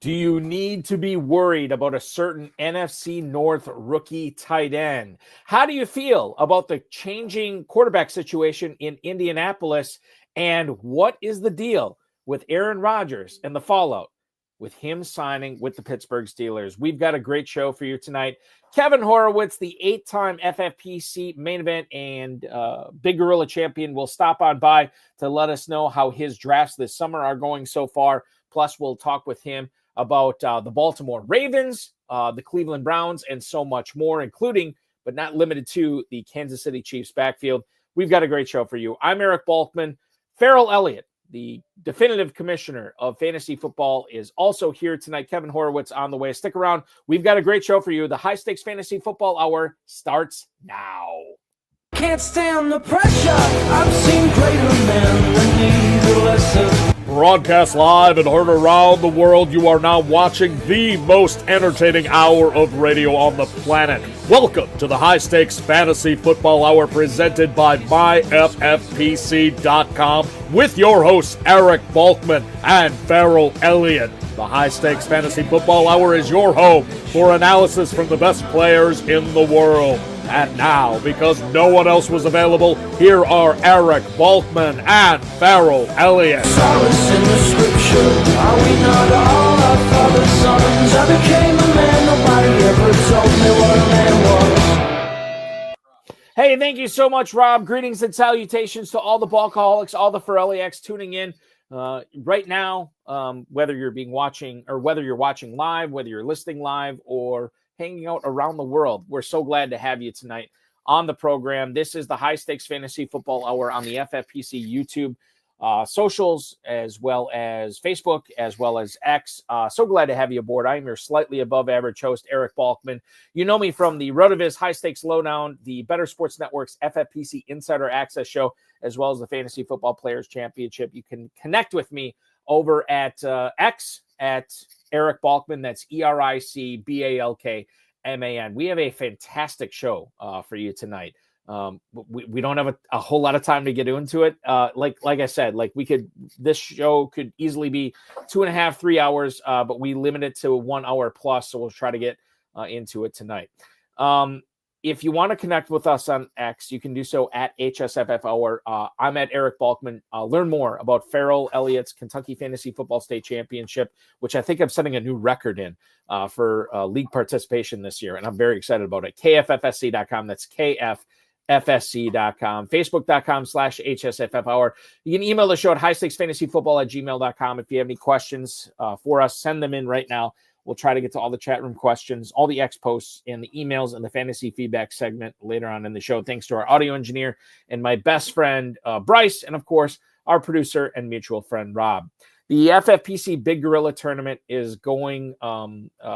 Do you need to be worried about a certain NFC North rookie tight end? How do you feel about the changing quarterback situation in Indianapolis? And what is the deal with Aaron Rodgers and the fallout with him signing with the Pittsburgh Steelers? We've got a great show for you tonight. Kevin Horowitz, the 8-time FFPC Main Event and Big Gorilla champion, will stop on by to let us know how his drafts this summer are going so far. Plus, we'll talk with him about the Baltimore Ravens, the Cleveland Browns, and so much more, including, but not limited to, the Kansas City Chiefs backfield. We've got a great show for you. I'm Eric Balkman. Ferrell Elliott, the definitive commissioner of fantasy football, is also here tonight. Kevin Horowitz on the way. Stick around. We've got a great show for you. The High Stakes Fantasy Football Hour starts now. Can't stand the pressure. I've seen greater men than need a lesson. Broadcast live and heard around the world, you are now watching the most entertaining hour of radio on the planet. Welcome to the High Stakes Fantasy Football Hour presented by myffpc.com with your hosts Eric Balkman and Ferrell Elliott. The High Stakes Fantasy Football Hour is your home for analysis from the best players in the world. And now, because no one else was available, here are Eric Balkman and Ferrell Elliott. Solace in the scripture. Are we not all our father's sons? I became a man. Nobody ever told me what a man was. Hey, thank you so much, Rob. Greetings and salutations to all the Balkaholics, all the Ferrelliacs tuning in right now, whether you're watching live, whether you're listening live, or hanging out around the world. We're so glad to have you tonight on the program. This is the High Stakes Fantasy Football Hour on the FFPC YouTube socials, as well as Facebook, as well as X. So glad to have you aboard. I am your slightly above average host, Eric Balkman. You know me from the RotoViz High Stakes Lowdown, the Better Sports Network's FFPC Insider Access Show, as well as the Fantasy Football Players Championship. You can connect with me over at X at Eric Balkman. That's EricBalkman. We have a fantastic show for you tonight. We don't have a whole lot of time to get into it. Like I said, this show could easily be 2.5, 3 hours, but we limit it to 1 hour plus. So we'll try to get into it tonight. If you want to connect with us on X, you can do so at HSFF. I'm at Eric Balkman. Learn more about Ferrell Elliott's Kentucky Fantasy Football State Championship, which I think I'm setting a new record in for league participation this year, and I'm very excited about it. KFFSC.com. That's KFFSC.com. Facebook.com/HSFF. You can email the show at highstakesfantasyfootball@gmail.com. If you have any questions for us, send them in right now. We'll try to get to all the chat room questions, all the X posts, and the emails, and the fantasy feedback segment later on in the show. Thanks to our audio engineer and my best friend, Bryce, and of course, our producer and mutual friend, Rob. The FFPC Big Gorilla Tournament is going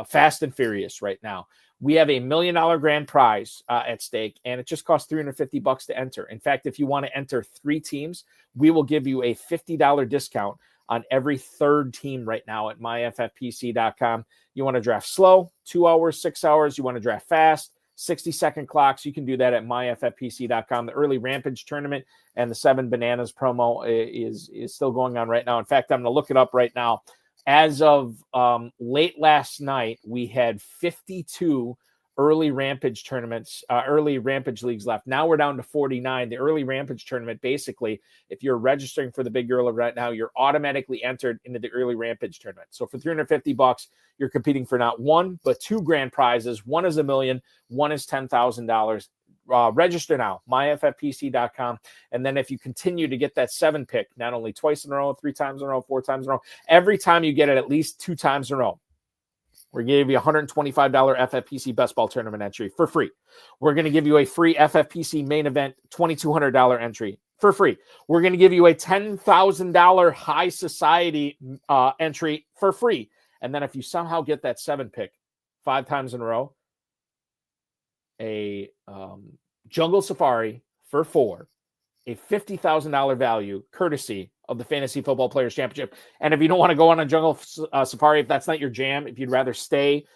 fast and furious right now. We have a $1 million grand prize at stake, and it just costs $350 to enter. In fact, if you want to enter 3 teams, we will give you a $50 discount on every third team right now at myffpc.com. You want to draft slow, 2 hours, 6 hours. You want to draft fast, 60-second clocks. You can do that at myffpc.com. The early Rampage tournament and the 7 Bananas promo is still going on right now. In fact, I'm going to look it up right now. As of late last night, we had 52 early Rampage tournaments, early Rampage leagues left. Now we're down to 49. The early Rampage tournament, basically, if you're registering for the Big Gorilla right now, you're automatically entered into the early Rampage tournament. So for $350, you're competing for not 1, but 2 grand prizes. One is $1 million, one is $10,000. Register now, myffpc.com. And then if you continue to get that 7 pick, not only twice in a row, 3 times in a row, 4 times in a row, every time you get it at least 2 times in a row, we're going to give you a $125 FFPC Best Ball Tournament entry for free. We're going to give you a free FFPC Main Event $2,200 entry for free. We're going to give you a $10,000 High Society entry for free. And then if you somehow get that 7 pick 5 times in a row, a Jungle Safari for 4, a $50,000 value courtesy of the Fantasy Football Players Championship. And if you don't want to go on a Jungle Safari, if that's not your jam, if you'd rather stay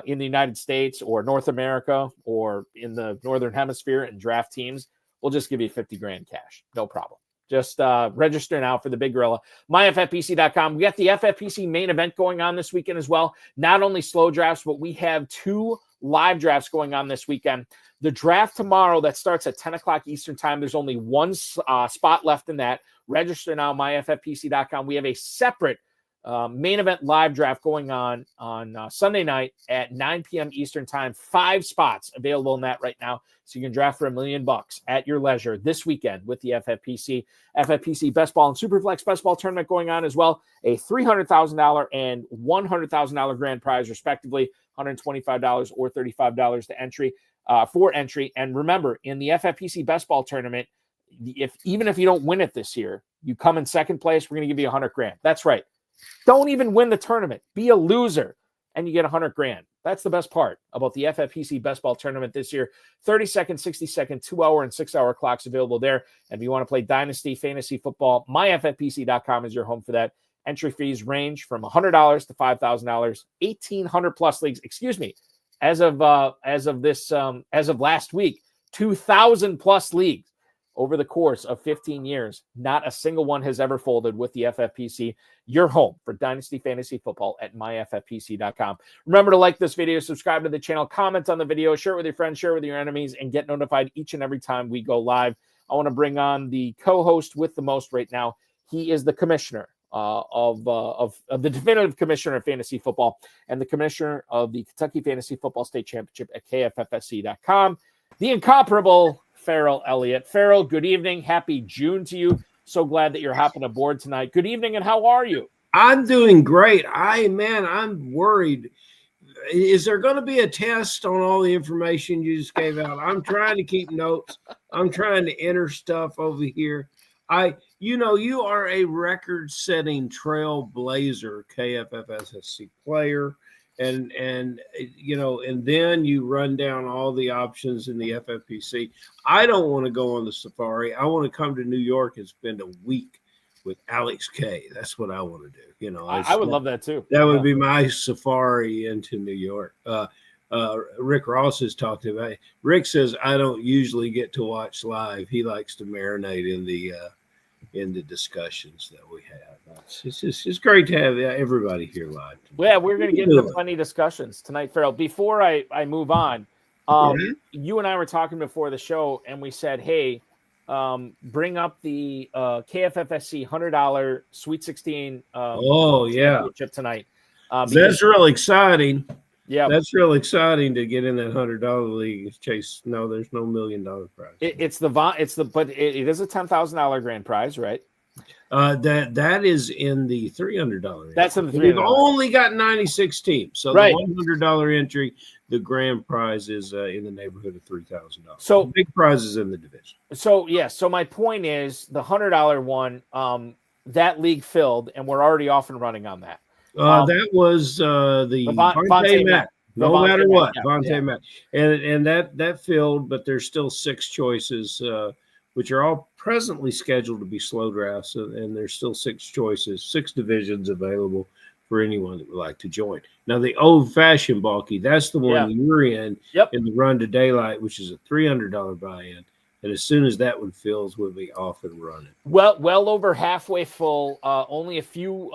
in the United States or North America or in the Northern Hemisphere and draft teams, we'll just give you 50 grand cash. No problem. Just register now for the Big Gorilla. MyFFPC.com. We got the FFPC main event going on this weekend as well. Not only slow drafts, but we have 2 live drafts going on this weekend. The draft tomorrow that starts at 10 o'clock Eastern time. There's only 1 spot left in that. Register now, myffpc.com. We have a separate main event live draft going on Sunday night at 9 p.m. Eastern time. 5 spots available in that right now. So you can draft for $1 million at your leisure this weekend with the FFPC. FFPC Best Ball and Superflex Best Ball Tournament going on as well. A $300,000 and $100,000 grand prize, respectively. $125 or $35 to entry for entry. And remember, in the FFPC Best Ball Tournament, even if you don't win it this year, you come in second place, we're going to give you $100 grand. That's right. Don't even win the tournament. Be a loser, and you get $100 grand. That's the best part about the FFPC Best Ball Tournament this year. 30-second, 60-second, 2-hour, and 6-hour clocks available there. And if you want to play Dynasty Fantasy Football, myffpc.com is your home for that. Entry fees range from $100 to $5,000, 1,800 plus leagues. Excuse me. As of last week, 2,000 plus leagues over the course of 15 years. Not a single one has ever folded with the FFPC. Your home for Dynasty Fantasy Football at myffpc.com. Remember to like this video, subscribe to the channel, comment on the video, share it with your friends, share it with your enemies, and get notified each and every time we go live. I want to bring on the co-host with the most right now. He is the commissioner of the definitive commissioner of fantasy football and the commissioner of the Kentucky Fantasy Football State Championship at KFFSC.com. The incomparable Ferrell Elliott. Ferrell, good evening. Happy June to you. So glad that you're hopping aboard tonight. Good evening, and how are you? I'm doing great. I'm worried. Is there going to be a test on all the information you just gave out? I'm trying to keep notes. I'm trying to enter stuff over here. You are a record-setting trailblazer KFFSC player. And then you run down all the options in the FFPC. I don't want to go on the safari. I want to come to New York and spend a week with Alex K. That's what I want to do. I would love that too. That would be my safari into New York. Rick Ross has talked about it. Rick says I don't usually get to watch live. He likes to marinate in the discussions that we have. It's great to have everybody here live. Yeah, we're going to get into plenty of discussions tonight, Ferrell. Before I move on, you and I were talking before the show, and we said, hey, bring up the KFFSC $100 Sweet 16 championship tonight. That's real exciting. Yeah, that's real exciting to get in that $100 league. Chase, no, there's no $1 million prize. But it is a $10,000 grand prize, right? That is in the $300. That's in the $300. We've only got 96 teams, so right. The $100 entry, the grand prize is in the neighborhood of $3,000. So the big prize is in the division. So So my point is the $100 one, that league filled, and we're already off and running on that. That was the Vontae Mack. No matter what, Vontae Mack, and that filled, but there's still 6 choices, which are all presently scheduled to be slow drafts, and there's still 6 choices, 6 divisions available for anyone that would like to join. Now, the old-fashioned bulky, that's the one you're in the Run to Daylight, which is a $300 buy-in. And as soon as that one fills, we'll be off and running. Well over halfway full. Only a few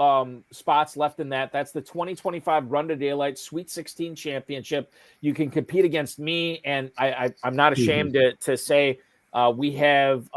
spots left in that. That's the 2025 Run to Daylight Sweet 16 Championship. You can compete against me, and I'm not ashamed to say we have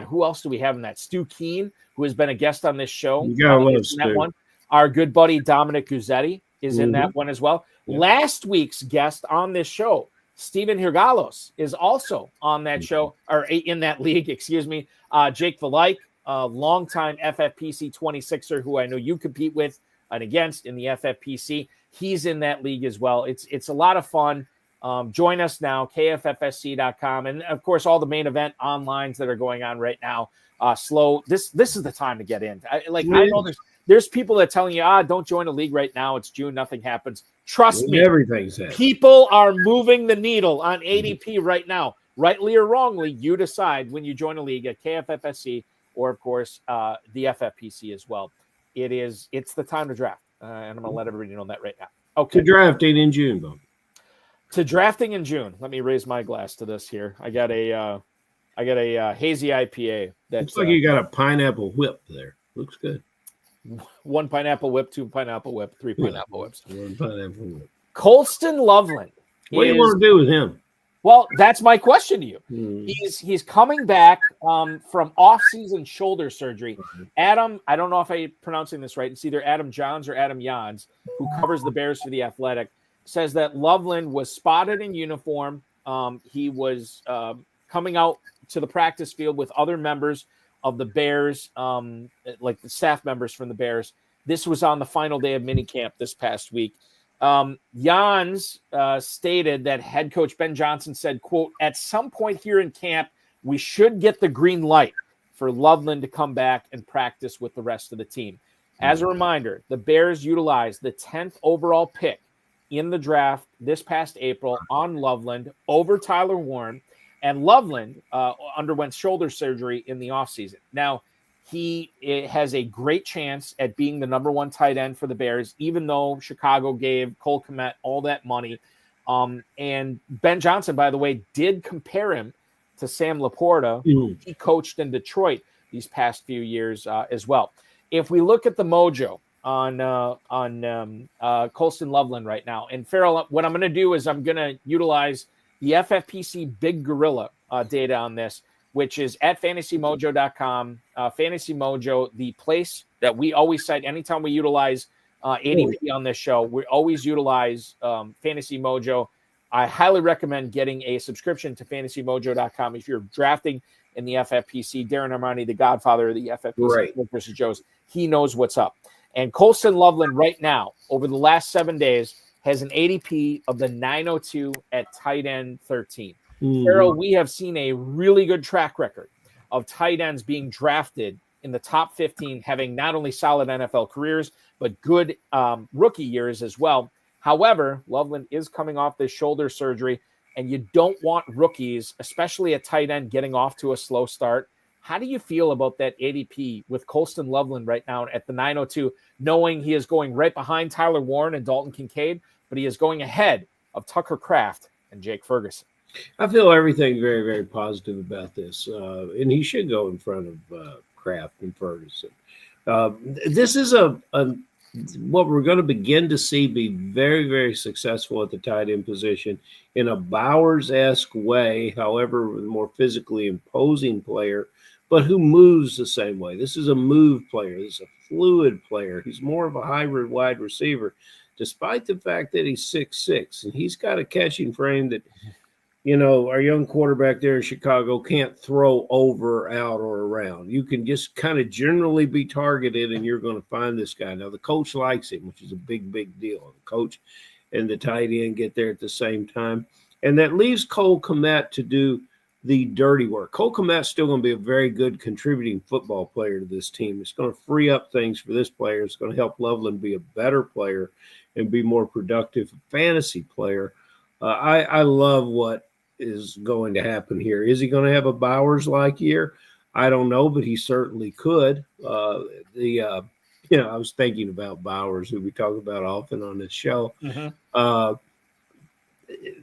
who else do we have in that? Stu Keen, who has been a guest on this show. You gotta love Stu. That one. Our good buddy Dominic Guzzetti is in that one as well. Yeah. Last week's guest on this show, Steven Hirgalos, is also on that show, or in that league, excuse me. Jake Valike, a longtime FFPC 26er who I know you compete with and against in the FFPC. He's in that league as well. It's a lot of fun. Join us now, KFFSC.com. And, of course, all the main event onlines that are going on right now. Slow. This is the time to get in. I know there's people that are telling you, don't join a league right now. It's June. Nothing happens. Trust me. Everything's happening. People are moving the needle on ADP right now. Rightly or wrongly, you decide when you join a league at KFFSC or, of course, the FFPC as well. It's the time to draft. And I'm going to let everybody know that right now. Okay. To drafting in June, though. To drafting in June. Let me raise my glass to this here. I got I got a hazy IPA. Looks like you got a pineapple whip there. Looks good. 1 pineapple whip, 2 pineapple whip, 3 pineapple whips. 1 pineapple whip. Colston Loveland. What do you want to do with him? Well, that's my question to you. He's coming back from off-season shoulder surgery. Adam, I don't know if I'm pronouncing this right. It's either Adam Johns or Adam Jans, who covers the Bears for The Athletic, says that Loveland was spotted in uniform. He was coming out to the practice field with other members of the Bears, like the staff members from the Bears. This was on the final day of minicamp this past week. Jans stated that head coach Ben Johnson said, quote, at some point here in camp, we should get the green light for Loveland to come back and practice with the rest of the team. As a reminder, the Bears utilized the 10th overall pick in the draft this past April on Loveland over Tyler Warren, and Loveland underwent shoulder surgery in the offseason. Now, he has a great chance at being the number 1 tight end for the Bears, even though Chicago gave Cole Kmet all that money. And Ben Johnson, by the way, did compare him to Sam Laporta, who he coached in Detroit these past few years as well. If we look at the mojo on Colston Loveland right now, and Ferrell, what I'm going to do is I'm going to utilize the FFPC Big Gorilla data on this, which is at fantasymojo.com. Fantasy Mojo, the place that we always cite anytime we utilize ADP on this show. We always utilize Fantasy Mojo. I highly recommend getting a subscription to fantasymojo.com if you're drafting in the FFPC. Darren Armani, the godfather of the FFPC versus Joe's, he knows what's up. And Colston Loveland right now, over the last 7 days, has an ADP of the 902 at tight end 13. Ferrell, we have seen a really good track record of tight ends being drafted in the top 15, having not only solid NFL careers, but good rookie years as well. However, Loveland is coming off this shoulder surgery, and you don't want rookies, especially a tight end, getting off to a slow start. How do you feel about that ADP with Colston Loveland right now at the 902, knowing he is going right behind Tyler Warren and Dalton Kincaid, but he is going ahead of Tucker Kraft and Jake Ferguson? I feel everything very, very positive about this, and he should go in front of Kraft and Ferguson. This is what we're going to begin to see be very, very successful at the tight end position in a Bowers-esque way, however, a more physically imposing player, but who moves the same way. This is a move player. This is a fluid player. He's more of a hybrid wide receiver, despite the fact that he's 6'6", and he's got a catching frame that, you know, our young quarterback there in Chicago can't throw over, out, or around. You can just kind of generally be targeted, and you're going to find this guy. Now, the coach likes him, which is a big, big deal. The coach and the tight end get there at the same time. And that leaves Cole Kmet to do the dirty work. Cole Kmet's still going to be a very good contributing football player to this team. It's going to free up things for this player. It's going to help Loveland be a better player and be more productive fantasy player. I love what is going to happen here. Is he going to have a Bowers-like year? I don't know, but he certainly could. I was thinking about Bowers, who we talk about often on this show.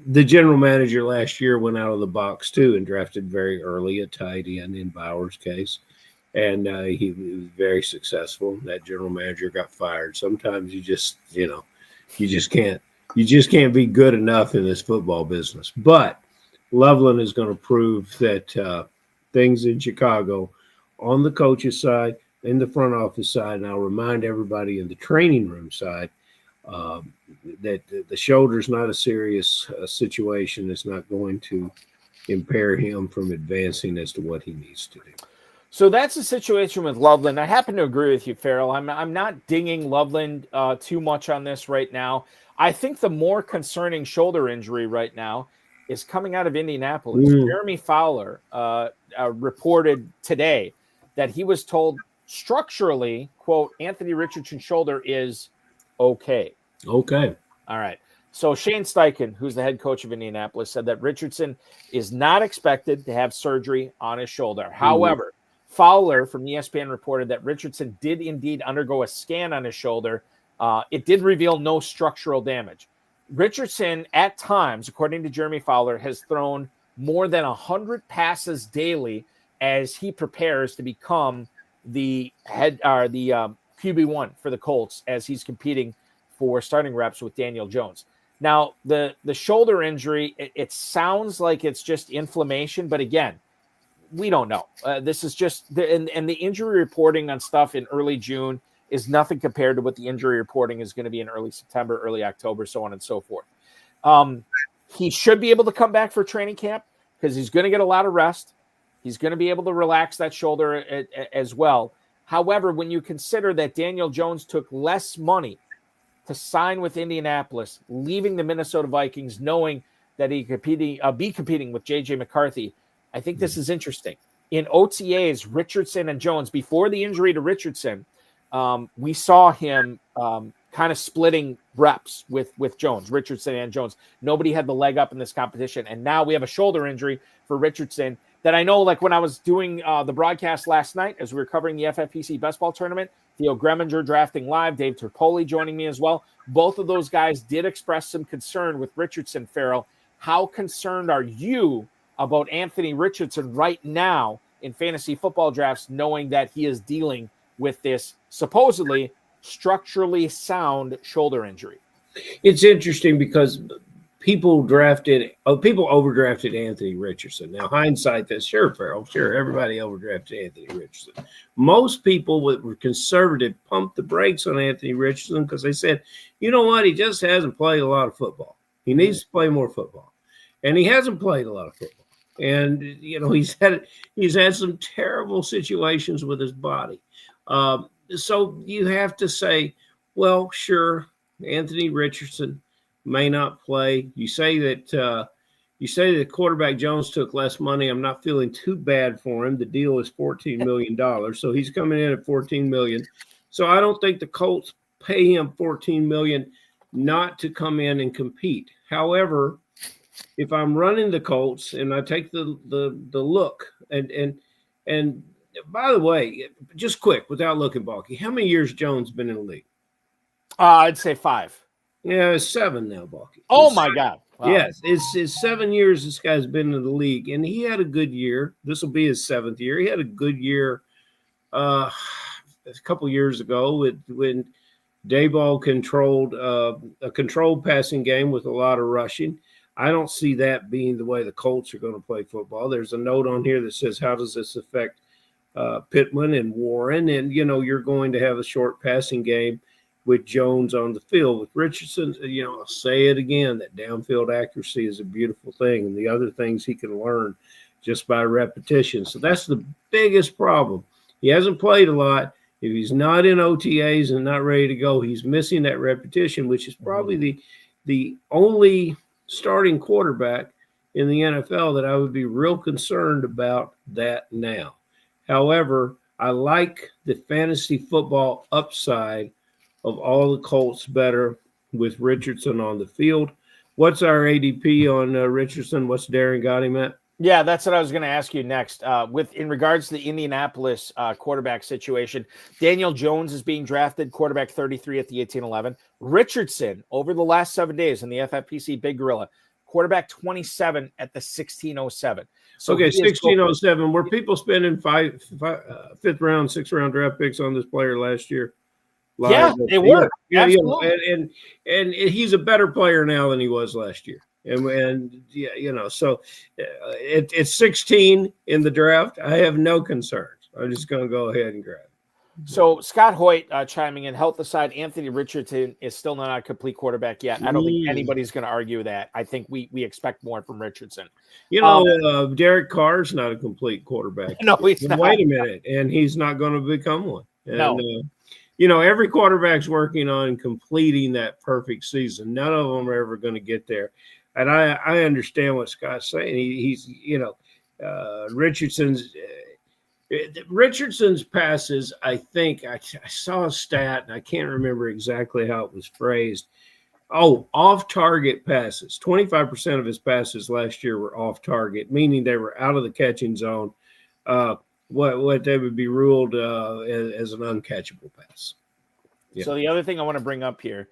The general manager last year went out of the box too and drafted very early a tight end in Bowers' case, and he was very successful. That general manager got fired. Sometimes you just can't be good enough in this football business. But Loveland is going to prove that things in Chicago on the coach's side, in the front office side, and I'll remind everybody in the training room side that the shoulder's not a serious situation. It's not going to impair him from advancing as to what he needs to do. So that's the situation with Loveland. I happen to agree with you, Ferrell. I'm not dinging Loveland too much on this right now. I think the more concerning shoulder injury right now is coming out of Indianapolis. Jeremy Fowler reported today that he was told structurally, quote, Anthony Richardson's shoulder is okay. Okay. All right. So Shane Steichen, who's the head coach of Indianapolis, said that Richardson is not expected to have surgery on his shoulder. However, Fowler from ESPN reported that Richardson did indeed undergo a scan on his shoulder. It did reveal no structural damage. Richardson, at times, according to Jeremy Fowler, has thrown more than 100 passes daily as he prepares to become the QB1 for the Colts as he's competing for starting reps with Daniel Jones. Now, the shoulder injury, it sounds like it's just inflammation, but again, we don't know. This is just and the injury reporting on stuff in early June is nothing compared to what the injury reporting is going to be in early September, early October, so on and so forth. He should be able to come back for training camp because he's going to get a lot of rest. He's going to be able to relax that shoulder as well. However, when you consider that Daniel Jones took less money to sign with Indianapolis, leaving the Minnesota Vikings, knowing that he could be competing with J.J. McCarthy, I think this is interesting. In OTAs, Richardson and Jones, before the injury to Richardson, we saw him kind of splitting reps with Jones, Richardson and Jones. Nobody had the leg up in this competition. And now we have a shoulder injury for Richardson that I know, like when I was doing the broadcast last night, as we were covering the FFPC Best Ball Tournament, Theo Greminger drafting live, Dave Terpoli joining me as well. Both of those guys did express some concern with Richardson, Ferrell. How concerned are you about Anthony Richardson right now in fantasy football drafts, knowing that he is dealing with this supposedly structurally sound shoulder injury? It's interesting because people overdrafted Anthony Richardson. Now, hindsight, that's sure, Ferrell. Sure, everybody overdrafted Anthony Richardson. Most people that were conservative pumped the brakes on Anthony Richardson because they said, you know what, he just hasn't played a lot of football. He needs to play more football. And he hasn't played a lot of football. And, you know, he's had some terrible situations with his body. So you have to say, well, sure, Anthony Richardson may not play. You say that quarterback Jones took less money. I'm not feeling too bad for him. The deal is $14 million, so he's coming in at $14 million. So I don't think the Colts pay him $14 million not to come in and compete. However, if I'm running the Colts and I take the look and by the way, just quick without looking bulky, how many years Jones been in the league? I'd say 5. Yeah, it's 7 now, Balky. Oh, my God. Wow. Yes, it's 7 years this guy's been in the league, and he had a good year. This will be his 7th year. He had a good year a couple years ago when Dayball controlled a controlled passing game with a lot of rushing. I don't see that being the way the Colts are going to play football. There's a note on here that says, how does this affect Pittman and Warren? And, you know, you're going to have a short passing game with Jones on the field. With Richardson, you know, I'll say it again, that downfield accuracy is a beautiful thing, and the other things he can learn just by repetition. So that's the biggest problem. He hasn't played a lot. If he's not in OTAs and not ready to go, he's missing that repetition, which is probably the only starting quarterback in the NFL that I would be real concerned about that now. However, I like the fantasy football upside of all the Colts better with Richardson on the field. What's our ADP on Richardson? What's Darren got him at? Yeah, that's what I was going to ask you next. In regards to the Indianapolis quarterback situation, Daniel Jones is being drafted quarterback 33 at the 1811. Richardson, over the last 7 days in the FFPC Big Gorilla, quarterback 27 at the 1607. So okay, 1607. Were people spending fifth round, sixth round draft picks on this player last year? Yeah, they were. Yeah, absolutely. And he's a better player now than he was last year. And yeah, you know, so it's 16 in the draft. I have no concerns. I'm just going to go ahead and grab it. So Scott Hoyt chiming in, health aside, Anthony Richardson is still not a complete quarterback yet. I don't think anybody's going to argue that. I think we expect more from Richardson. You know, Derek Carr's not a complete quarterback. No, he's not. Wait a minute, and he's not going to become one. And, no. You know, every quarterback's working on completing that perfect season. None of them are ever going to get there. And I understand what Scott's saying. He's you know, Richardson's passes, I think, I saw a stat, and I can't remember exactly how it was phrased. Oh, off-target passes. 25% of his passes last year were off-target, meaning they were out of the catching zone. What they would be ruled as an uncatchable pass. Yeah. So the other thing I want to bring up here,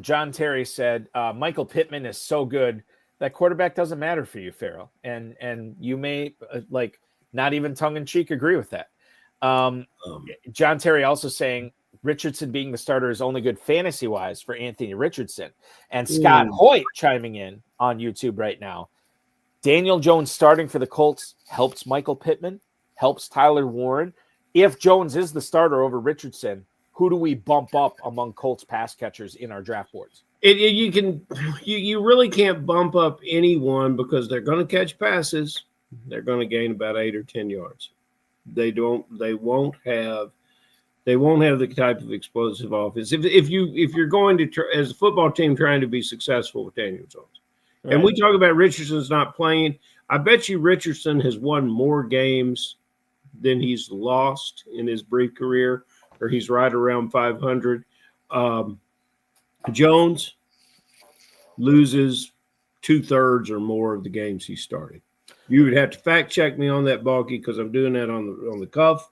John Terry said, Michael Pittman is so good that quarterback doesn't matter for you, Ferrell. And you may not even tongue in cheek agree with that. John Terry also saying Richardson being the starter is only good fantasy wise for Anthony Richardson. And Scott Hoyt chiming in on YouTube right now. Daniel Jones starting for the Colts helps Michael Pittman, helps Tyler Warren. If Jones is the starter over Richardson, who do we bump up among Colts pass catchers in our draft boards? You really can't bump up anyone because they're going to catch passes. They're going to gain about 8 or 10 yards. They won't have the type of explosive offense. If you're going to as a football team trying to be successful with Daniel Jones. Right. And we talk about Richardson's not playing. I bet you Richardson has won more games than he's lost in his brief career, or he's right around 500. Jones loses 2/3 or more of the games he started. You would have to fact check me on that, Balky, because I'm doing that on the cuff.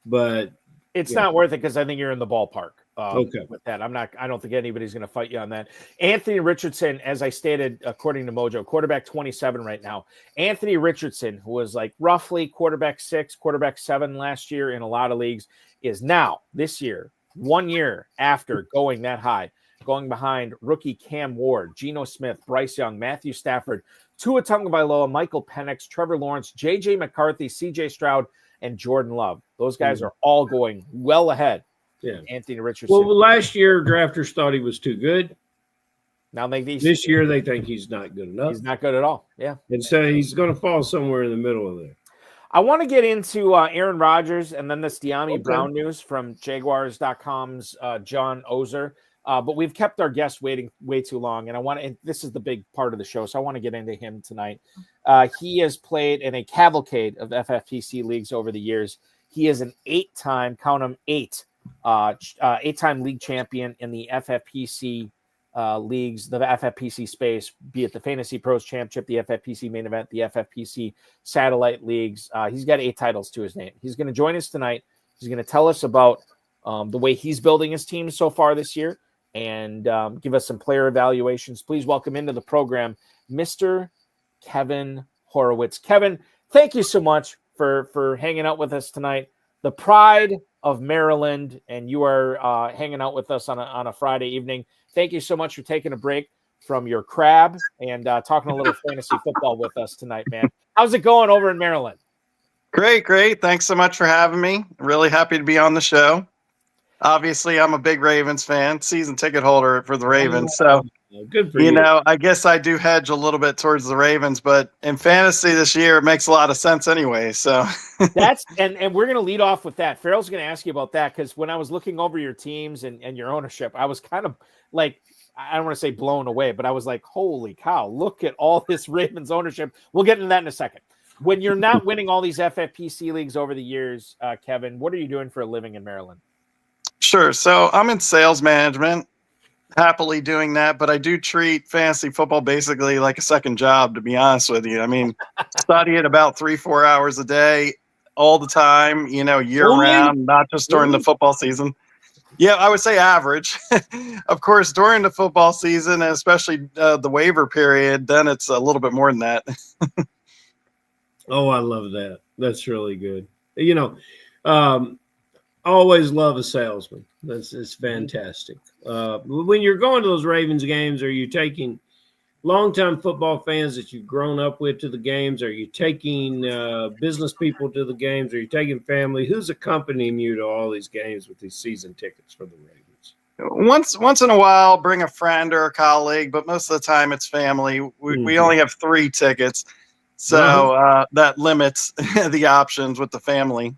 But it's not worth it because I think you're in the ballpark. Okay. With that, I don't think anybody's going to fight you on that. Anthony Richardson, as I stated, according to Mojo, quarterback 27 right now. Anthony Richardson, who was like roughly quarterback 6, quarterback 7 last year in a lot of leagues, is now this year, 1 year after going that high, going behind rookie Cam Ward, Geno Smith, Bryce Young, Matthew Stafford, Tua Tagovailoa, Michael Penix, Trevor Lawrence, J.J. McCarthy, C.J. Stroud, and Jordan Love. Those guys are all going well ahead. Yeah, Anthony Richardson. Well, last year drafters thought he was too good. Now this year they think he's not good enough. He's not good at all. Yeah, and so he's going to fall somewhere in the middle of there. I want to get into Aaron Rodgers and then this De'Ami Brown news from Jaguars.com's John Ozer. But we've kept our guest waiting way too long, and this is the big part of the show, so I want to get into him tonight. He has played in a cavalcade of FFPC leagues over the years. He is an 8-time, count them 8-time league champion in the FFPC leagues, the FFPC space, be it the Fantasy Pros Championship, the FFPC Main Event, the FFPC Satellite Leagues. He's got 8 titles to his name. He's going to join us tonight. He's going to tell us about the way he's building his team so far this year and give us some player evaluations. Please welcome into the program, Mr. Kevin Horowitz. Kevin, thank you so much for hanging out with us tonight. The pride of Maryland, and you are hanging out with us on a Friday evening. Thank you so much for taking a break from your crab and talking a little fantasy football with us tonight, man. How's it going over in Maryland? Great. Thanks so much for having me. Really happy to be on the show. Obviously, I'm a big Ravens fan, season ticket holder for the Ravens. So, good for you. I guess I do hedge a little bit towards the Ravens, but in fantasy this year, it makes a lot of sense anyway. So and we're going to lead off with that. Farrell's going to ask you about that because when I was looking over your teams and your ownership, I was kind of like, I don't want to say blown away, but I was like, holy cow, look at all this Ravens ownership. We'll get into that in a second. When you're not winning all these FFPC leagues over the years, Kevin, what are you doing for a living in Maryland? Sure. So I'm in sales management, happily doing that, but I do treat fantasy football basically like a second job, to be honest with you. I mean, study it about 3-4 hours a day all the time, year round, not just during the football season. Yeah, I would say average. Of course, during the football season, and especially the waiver period, then it's a little bit more than that. Oh, I love that. That's really good. Always love a salesman. It's fantastic. When you're going to those Ravens games, are you taking longtime football fans that you've grown up with to the games? Are you taking business people to the games? Are you taking family? Who's accompanying you to all these games with these season tickets for the Ravens? Once in a while, bring a friend or a colleague, but most of the time it's family. We only have 3 tickets, so that limits the options with the family.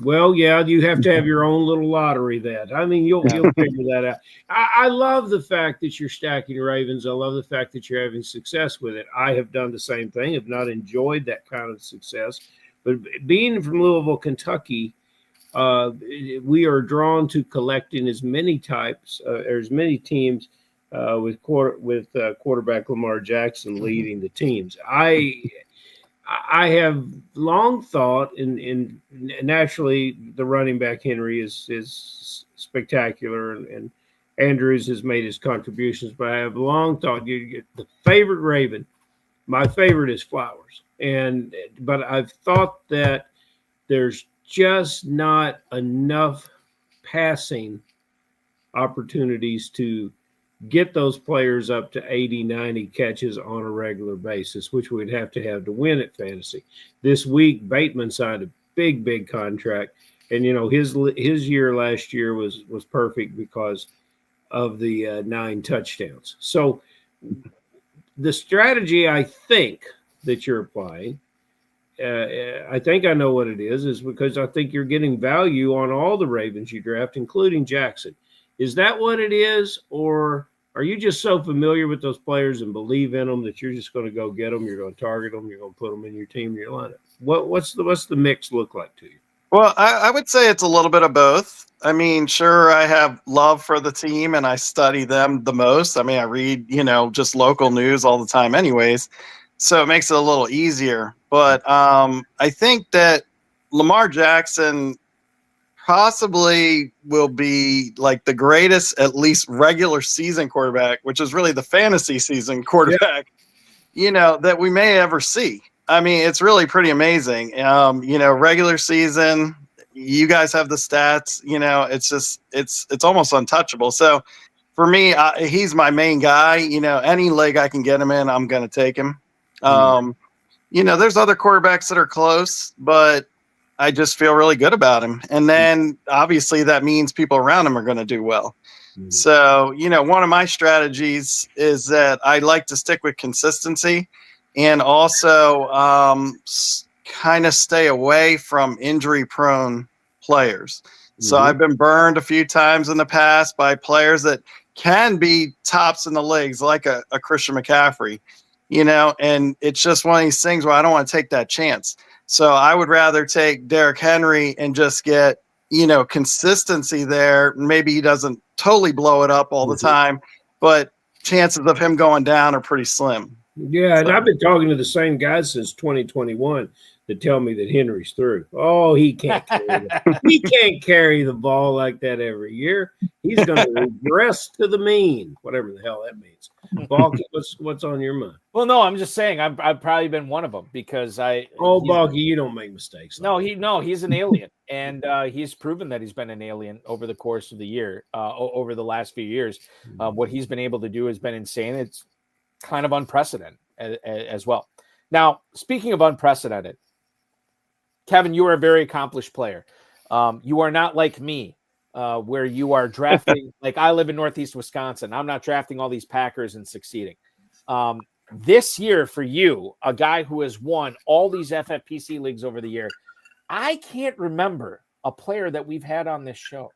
Well, yeah, you have to have your own little lottery then. I mean, you'll figure that out. I love the fact that you're stacking Ravens. I love the fact that you're having success with it. I have done the same thing. Have not enjoyed that kind of success. But being from Louisville, Kentucky, we are drawn to collecting as many types or as many teams with quarterback Lamar Jackson leading the teams. I have long thought, and naturally the running back Henry is spectacular, and Andrews has made his contributions, but I have long thought you get the favorite Raven. My favorite is Flowers, but I've thought that there's just not enough passing opportunities to get those players up to 80, 90 catches on a regular basis, which we'd have to win at fantasy. This week, Bateman signed a big contract, and his year last year was perfect because of the 9 touchdowns. So the strategy I think that you're applying, I think I know what it is because I think you're getting value on all the Ravens you draft, including Jackson. Is that what it is, or are you just so familiar with those players and believe in them that you're just going to go get them, you're going to target them, you're going to put them in your team, your lineup? What's the mix look like to you? Well, I would say it's a little bit of both. I mean, sure, I have love for the team and I study them the most. I mean, I read, just local news all the time anyways, so it makes it a little easier. But I think that Lamar Jackson possibly will be like the greatest, at least regular season quarterback, which is really the fantasy season quarterback, that we may ever see. I mean, it's really pretty amazing. Regular season, you guys have the stats, it's just, it's almost untouchable. So for me, he's my main guy. Any league I can get him in, I'm going to take him. There's other quarterbacks that are close, but I just feel really good about him. And then obviously that means people around him are going to do well. Mm-hmm. So, one of my strategies is that I like to stick with consistency and also kind of stay away from injury-prone players. Mm-hmm. So I've been burned a few times in the past by players that can be tops in the leagues, like a Christian McCaffrey, and it's just one of these things where I don't want to take that chance. So I would rather take Derrick Henry and just get, consistency there. Maybe he doesn't totally blow it up all the time, but chances of him going down are pretty slim. Yeah, and I've been talking to the same guys since 2021 that tell me that Henry's through. Oh, he can't carry he can't carry the ball like that every year. He's going to regress to the mean, whatever the hell that means. Balky, what's on your mind? Well, no, I'm just saying I've probably been one of them because Balky, you don't make mistakes. He's an alien, and he's proven that he's been an alien over the course of the year, over the last few years. What he's been able to do has been insane. It's kind of unprecedented as well. Now, speaking of unprecedented, Kevin, you are a very accomplished player. You are not like me, where you are drafting. Like I live in Northeast Wisconsin. I'm not drafting all these Packers and succeeding. This year for you, a guy who has won all these FFPC leagues over the year, I can't remember a player that we've had on this show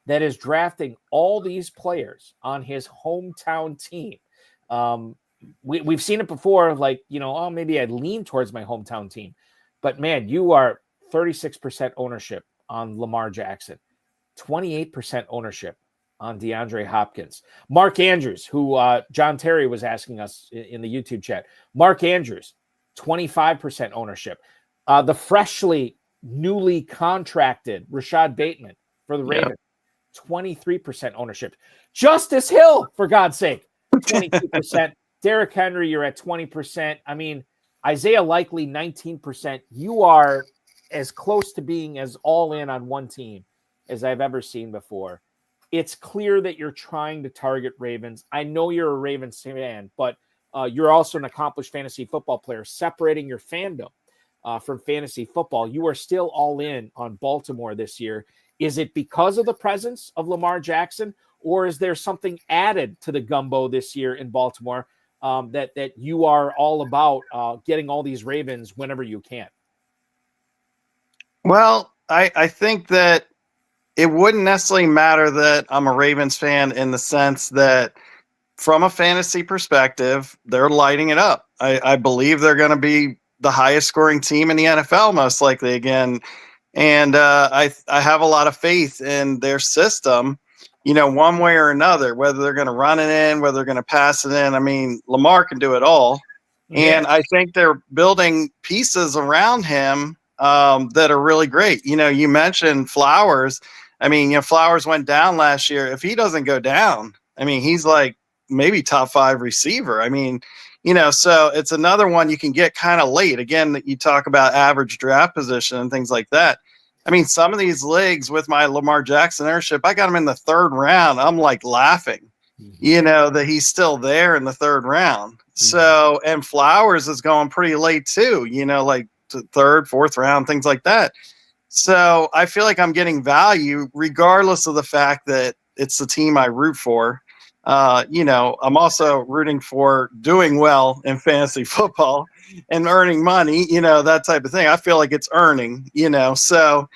that is drafting all these players on his hometown team. We've seen it before, like, maybe I'd lean towards my hometown team. But, man, you are 36% ownership on Lamar Jackson, 28% ownership on DeAndre Hopkins. Mark Andrews, who John Terry was asking us in the YouTube chat. Mark Andrews, 25% ownership. The newly contracted Rashad Bateman for the Ravens, 23% ownership. Justice Hill, for God's sake, 22%. Derrick Henry, you're at 20%. I mean, Isaiah Likely, 19%. You are as close to being as all in on one team as I've ever seen before. It's clear that you're trying to target Ravens. I know you're a Ravens fan, but you're also an accomplished fantasy football player. Separating your fandom from fantasy football, you are still all in on Baltimore this year. Is it because of the presence of Lamar Jackson, or is there something added to the gumbo this year in Baltimore that you are all about getting all these Ravens whenever you can? Well, I think that it wouldn't necessarily matter that I'm a Ravens fan in the sense that from a fantasy perspective, they're lighting it up. I believe they're going to be the highest scoring team in the NFL, most likely again. And I have a lot of faith in their system, one way or another, whether they're going to run it in, whether they're going to pass it in. I mean, Lamar can do it all. Yeah. And I think they're building pieces around him that are really great. You mentioned Flowers. I mean, Flowers went down last year. If he doesn't go down, I mean, he's like maybe top 5 receiver. I mean, so it's another one you can get kind of late. Again, you talk about average draft position and things like that. I mean, some of these leagues with my Lamar Jackson ownership, I got him in the 3rd round. I'm like laughing, that he's still there in the 3rd round. So, and Flowers is going pretty late too, like to 3rd, 4th round, things like that. So I feel like I'm getting value regardless of the fact that it's the team I root for. I'm also rooting for doing well in fantasy football and earning money, that type of thing. I feel like it's earning, so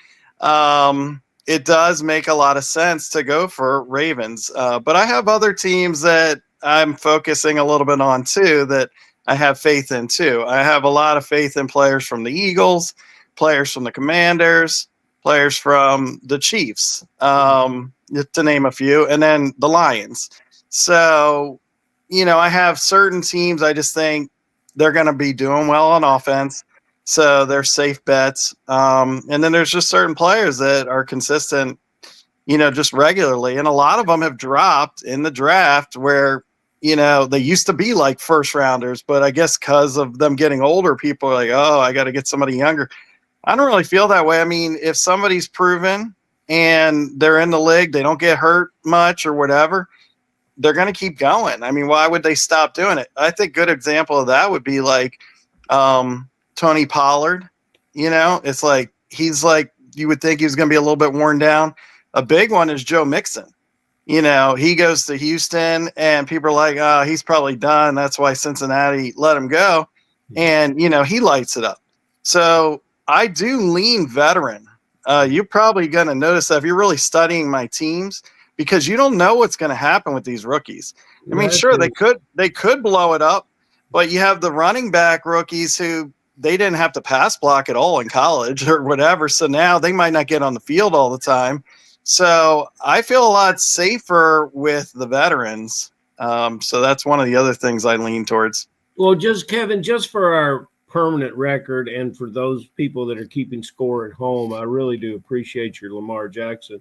it does make a lot of sense to go for Ravens. But I have other teams that I'm focusing a little bit on too, that I have faith in too. I have a lot of faith in players from the Eagles, players from the Commanders, players from the Chiefs, to name a few, and then the Lions. So, I have certain teams I just think they're going to be doing well on offense. So they're safe bets. And then there's just certain players that are consistent, just regularly. And a lot of them have dropped in the draft where, they used to be like first rounders, but I guess because of them getting older, people are like, oh, I got to get somebody younger. I don't really feel that way. I mean, if somebody's proven and they're in the league, they don't get hurt much or whatever, they're going to keep going. I mean, why would they stop doing it? I think a good example of that would be like Tony Pollard. It's like he's like, you would think he was going to be a little bit worn down. A big one is Joe Mixon. He goes to Houston and people are like, oh, he's probably done. That's why Cincinnati let him go. And, he lights it up. So I do lean veteran. You're probably going to notice that if you're really studying my teams, because you don't know what's going to happen with these rookies. I mean, sure, they could blow it up, but you have the running back rookies who they didn't have to pass block at all in college or whatever. So now they might not get on the field all the time. So I feel a lot safer with the veterans. So that's one of the other things I lean towards. Well, Kevin, just for our permanent record and for those people that are keeping score at home, I really do appreciate your Lamar Jackson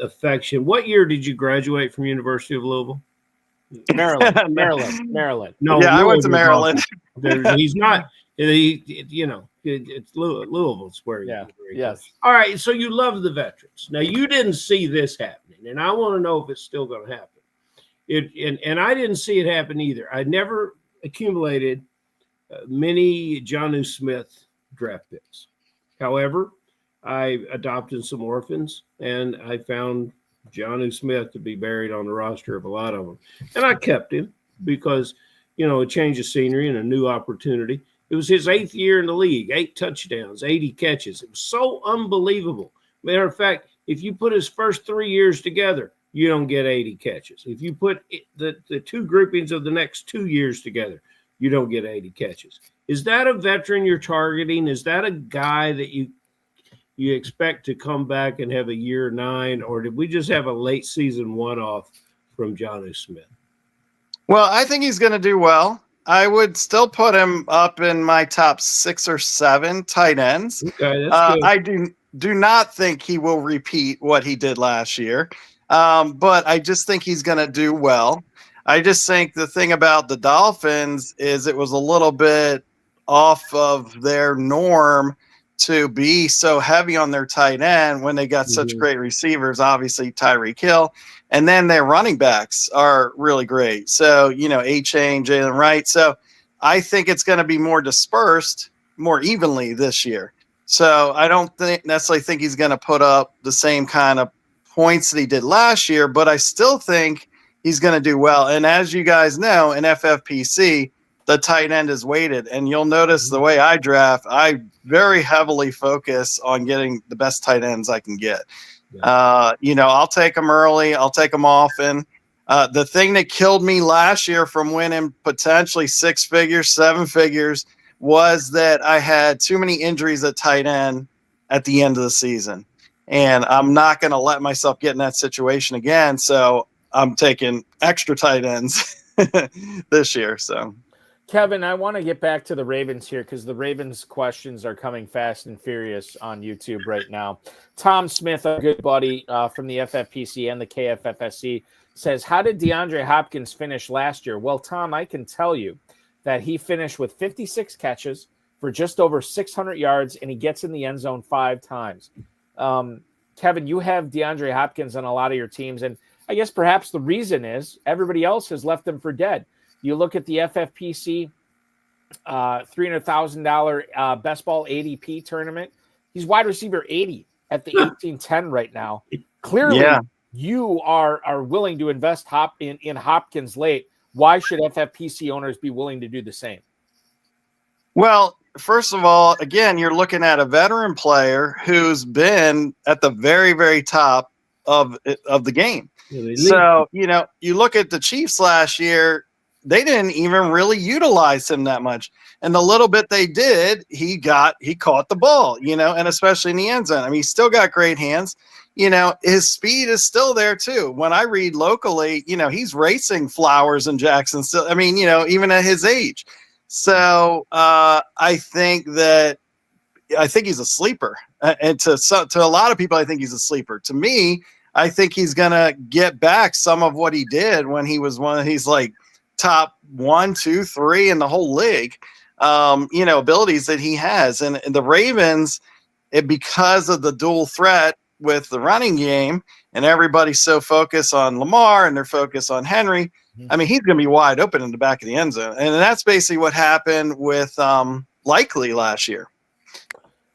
affection. What year did you graduate from University of Louisville? Maryland. No, yeah, I went to Maryland. He's not. It's Louisville's where. Yeah. Yes. All right. So you love the veterans. Now you didn't see this happening, and I want to know if it's still going to happen. And I didn't see it happen either. I never accumulated many Jonnu Smith draft picks. However, I adopted some orphans, and I found Jonnu Smith to be buried on the roster of a lot of them. And I kept him because, a change of scenery and a new opportunity. It was his 8th year in the league, 8 touchdowns, 80 catches. It was so unbelievable. Matter of fact, if you put his first 3 years together, you don't get 80 catches. If you put the 2 groupings of the next 2 years together, you don't get 80 catches. Is that a veteran you're targeting? Is that a guy that you expect to come back and have a year 9, or did we just have a late season one-off from Jonnu Smith? Well, I think he's going to do well. I would still put him up in my top 6 or 7 tight ends. Okay, that's good. I do not think he will repeat what he did last year, but I just think he's going to do well. I just think the thing about the Dolphins is it was a little bit off of their norm to be so heavy on their tight end when they got such great receivers, obviously Tyreek Hill, and then their running backs are really great. So, A-Chain, Jalen Wright. So I think it's going to be more dispersed, more evenly this year. So I don't necessarily think he's going to put up the same kind of points that he did last year, but I still think he's going to do well. And as you guys know, in FFPC, the tight end is weighted. And you'll notice the way I draft, I very heavily focus on getting the best tight ends I can get. I'll take them early. I'll take them often. The thing that killed me last year from winning potentially 6 figures, 7 figures, was that I had too many injuries at tight end at the end of the season. And I'm not going to let myself get in that situation again. So I'm taking extra tight ends this year. So, Kevin, I want to get back to the Ravens here because the Ravens questions are coming fast and furious on YouTube right now. Tom Smith, a good buddy from the FFPC and the KFFSC, says, how did DeAndre Hopkins finish last year? Well, Tom, I can tell you that he finished with 56 catches for just over 600 yards, and he gets in the end zone 5 times. Kevin, you have DeAndre Hopkins on a lot of your teams, and I guess perhaps the reason is everybody else has left him for dead. You look at the FFPC $300,000 Best Ball ADP tournament. He's wide receiver 80 at the 1810 right now. Clearly, you are willing to invest in Hopkins late. Why should FFPC owners be willing to do the same? Well, first of all, again, you're looking at a veteran player who's been at the very, very top of the game. So, you look at the Chiefs last year, they didn't even really utilize him that much. And the little bit they did, he caught the ball, and especially in the end zone. I mean, he's still got great hands. His speed is still there too. When I read locally, he's racing Flowers and Jackson still. I mean, even at his age. So I think he's a sleeper. And to a lot of people, I think he's a sleeper. To me, I think he's going to get back some of what he did when he was he's like top 1, 2, 3 in the whole league, abilities that he has. And the Ravens, because of the dual threat with the running game and everybody's so focused on Lamar and they're focused on Henry, I mean, he's going to be wide open in the back of the end zone. And that's basically what happened with Likely last year.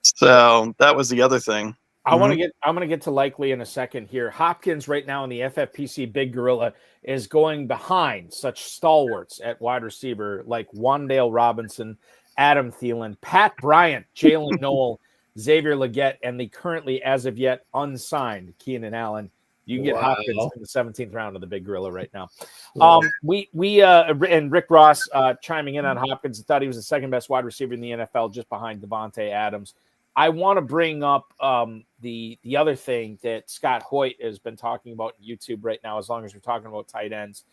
So that was the other thing. I'm going to get to Likely in a second here. Hopkins right now in the FFPC Big Gorilla is going behind such stalwarts at wide receiver like Wan'Dale Robinson, Adam Thielen, Pat Bryant, Jalen Noel, Xavier Legette, and the currently as of yet unsigned Keenan Allen. You can get Hopkins in the 17th round of the Big Gorilla right now. We and Rick Ross chiming in on Hopkins, thought he was the second best wide receiver in the NFL, just behind Devontae Adams. I want to bring up the other thing that Scott Hoyt has been talking about on YouTube right now, as long as we're talking about tight ends.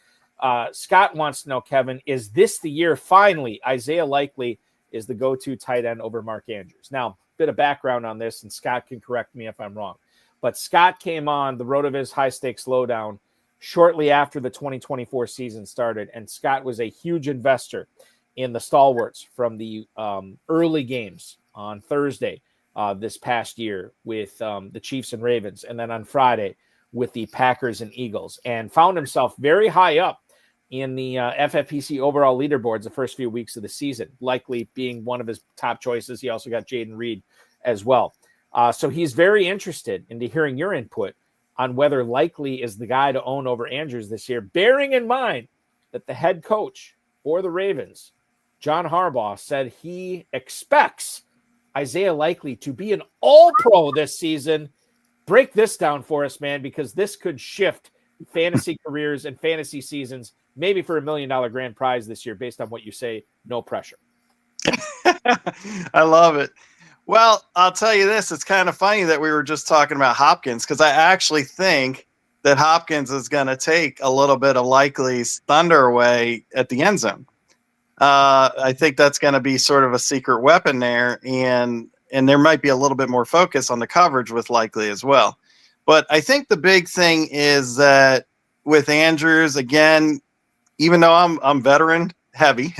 Scott wants to know, Kevin, is this the year finally Isaiah Likely is the go-to tight end over Mark Andrews? Now, a bit of background on this, and Scott can correct me if I'm wrong. But Scott came on the RotoViz High Stakes Lowdown shortly after the 2024 season started, and Scott was a huge investor in the stalwarts from the early games on Thursday this past year with the Chiefs and Ravens, and then on Friday with the Packers and Eagles, and found himself very high up in the FFPC overall leaderboards the first few weeks of the season, Likely being one of his top choices. He also got Jaden Reed as well. So he's very interested into hearing your input on whether Likely is the guy to own over Andrews this year, bearing in mind that the head coach for the Ravens, John Harbaugh, said he expects Isaiah Likely to be an all-pro this season. Break this down for us, man, because this could shift fantasy careers and fantasy seasons, maybe for $1 million grand prize this year, based on what you say. No pressure. I love it. Well, I'll tell you this. It's kind of funny that we were just talking about Hopkins, because I actually think that Hopkins is going to take a little bit of Likely's thunder away at the end zone. I think that's going to be sort of a secret weapon there, and there might be a little bit more focus on the coverage with Likely as well. But I think the big thing is that with Andrews, again, even though I'm veteran heavy,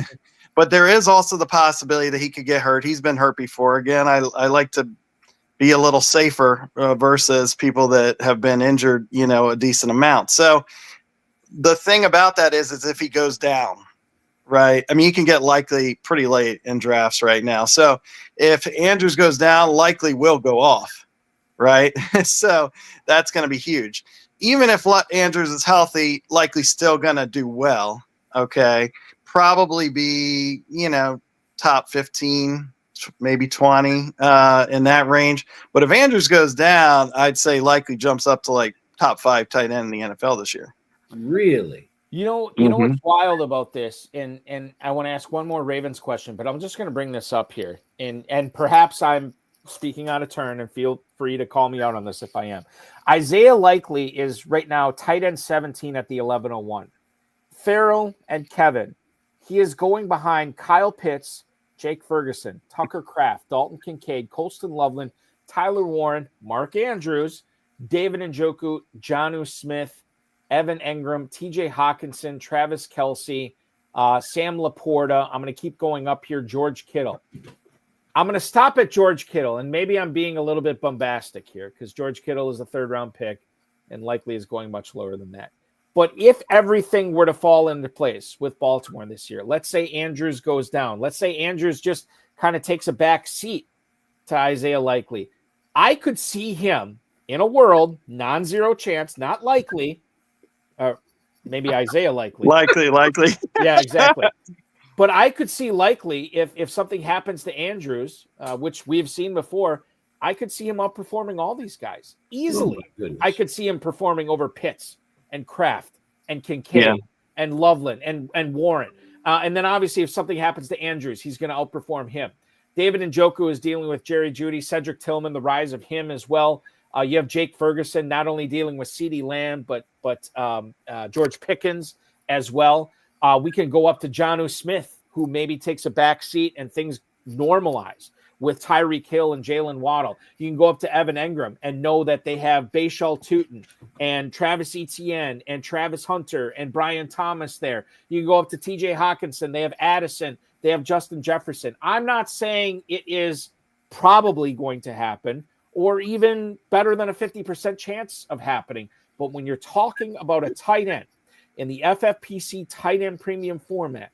but there is also the possibility that he could get hurt. He's been hurt before. Again, I like to be a little safer versus people that have been injured, a decent amount. So the thing about that is if he goes down, right? I mean, you can get Likely pretty late in drafts right now. So if Andrews goes down, Likely will go off, right? So that's going to be huge. Even if Andrews is healthy, Likely still going to do well, okay? Probably be, top 15, maybe 20 in that range. But if Andrews goes down, I'd say Likely jumps up to like top 5 tight end in the NFL this year. Really? You know what's wild about this, and I want to ask one more Ravens question, but I'm just going to bring this up here, and perhaps I'm speaking out of turn, and feel free to call me out on this if I am. Isaiah Likely is right now tight end 17 at the 1101. Ferrell and Kevin, He is going behind Kyle Pitts, Jake Ferguson, Tucker Kraft, Dalton Kincaid, Colston Loveland, Tyler Warren, Mark Andrews, David Njoku, Jonnu Smith, Evan Engram, TJ Hawkinson, Travis Kelce, Sam Laporta. I'm going to keep going up here. George Kittle. I'm going to stop at George Kittle, and maybe I'm being a little bit bombastic here because George Kittle is a third-round pick and likely is going much lower than that. But if everything were to fall into place with Baltimore this year, let's say Andrews goes down. Let's say Andrews just kind of takes a back seat to Isaiah Likely. I could see him in a world, non-zero chance, not likely, maybe Isaiah Likely. Likely. Yeah, exactly. But I could see Likely if something happens to Andrews, which we've seen before, I could see him outperforming all these guys easily. I could see him performing over Pitts and Kraft and Kincaid and Loveland and Warren. And then obviously if something happens to Andrews, he's going to outperform him. David Njoku is dealing with Jerry Jeudy, Cedric Tillman, the rise of him as well. You have Jake Ferguson not only dealing with CeeDee Lamb, but George Pickens as well. We can go up to Jonnu Smith, who maybe takes a back seat and things normalize with Tyreek Hill and Jalen Waddle. You can go up to Evan Engram and know that they have Bashal Tutin and Travis Etienne and Travis Hunter and Brian Thomas there. You can go up to TJ Hawkinson. They have Addison. They have Justin Jefferson. I'm not saying it is probably going to happen or even better than a 50% chance of happening. But when you're talking about a tight end in the FFPC tight end premium format,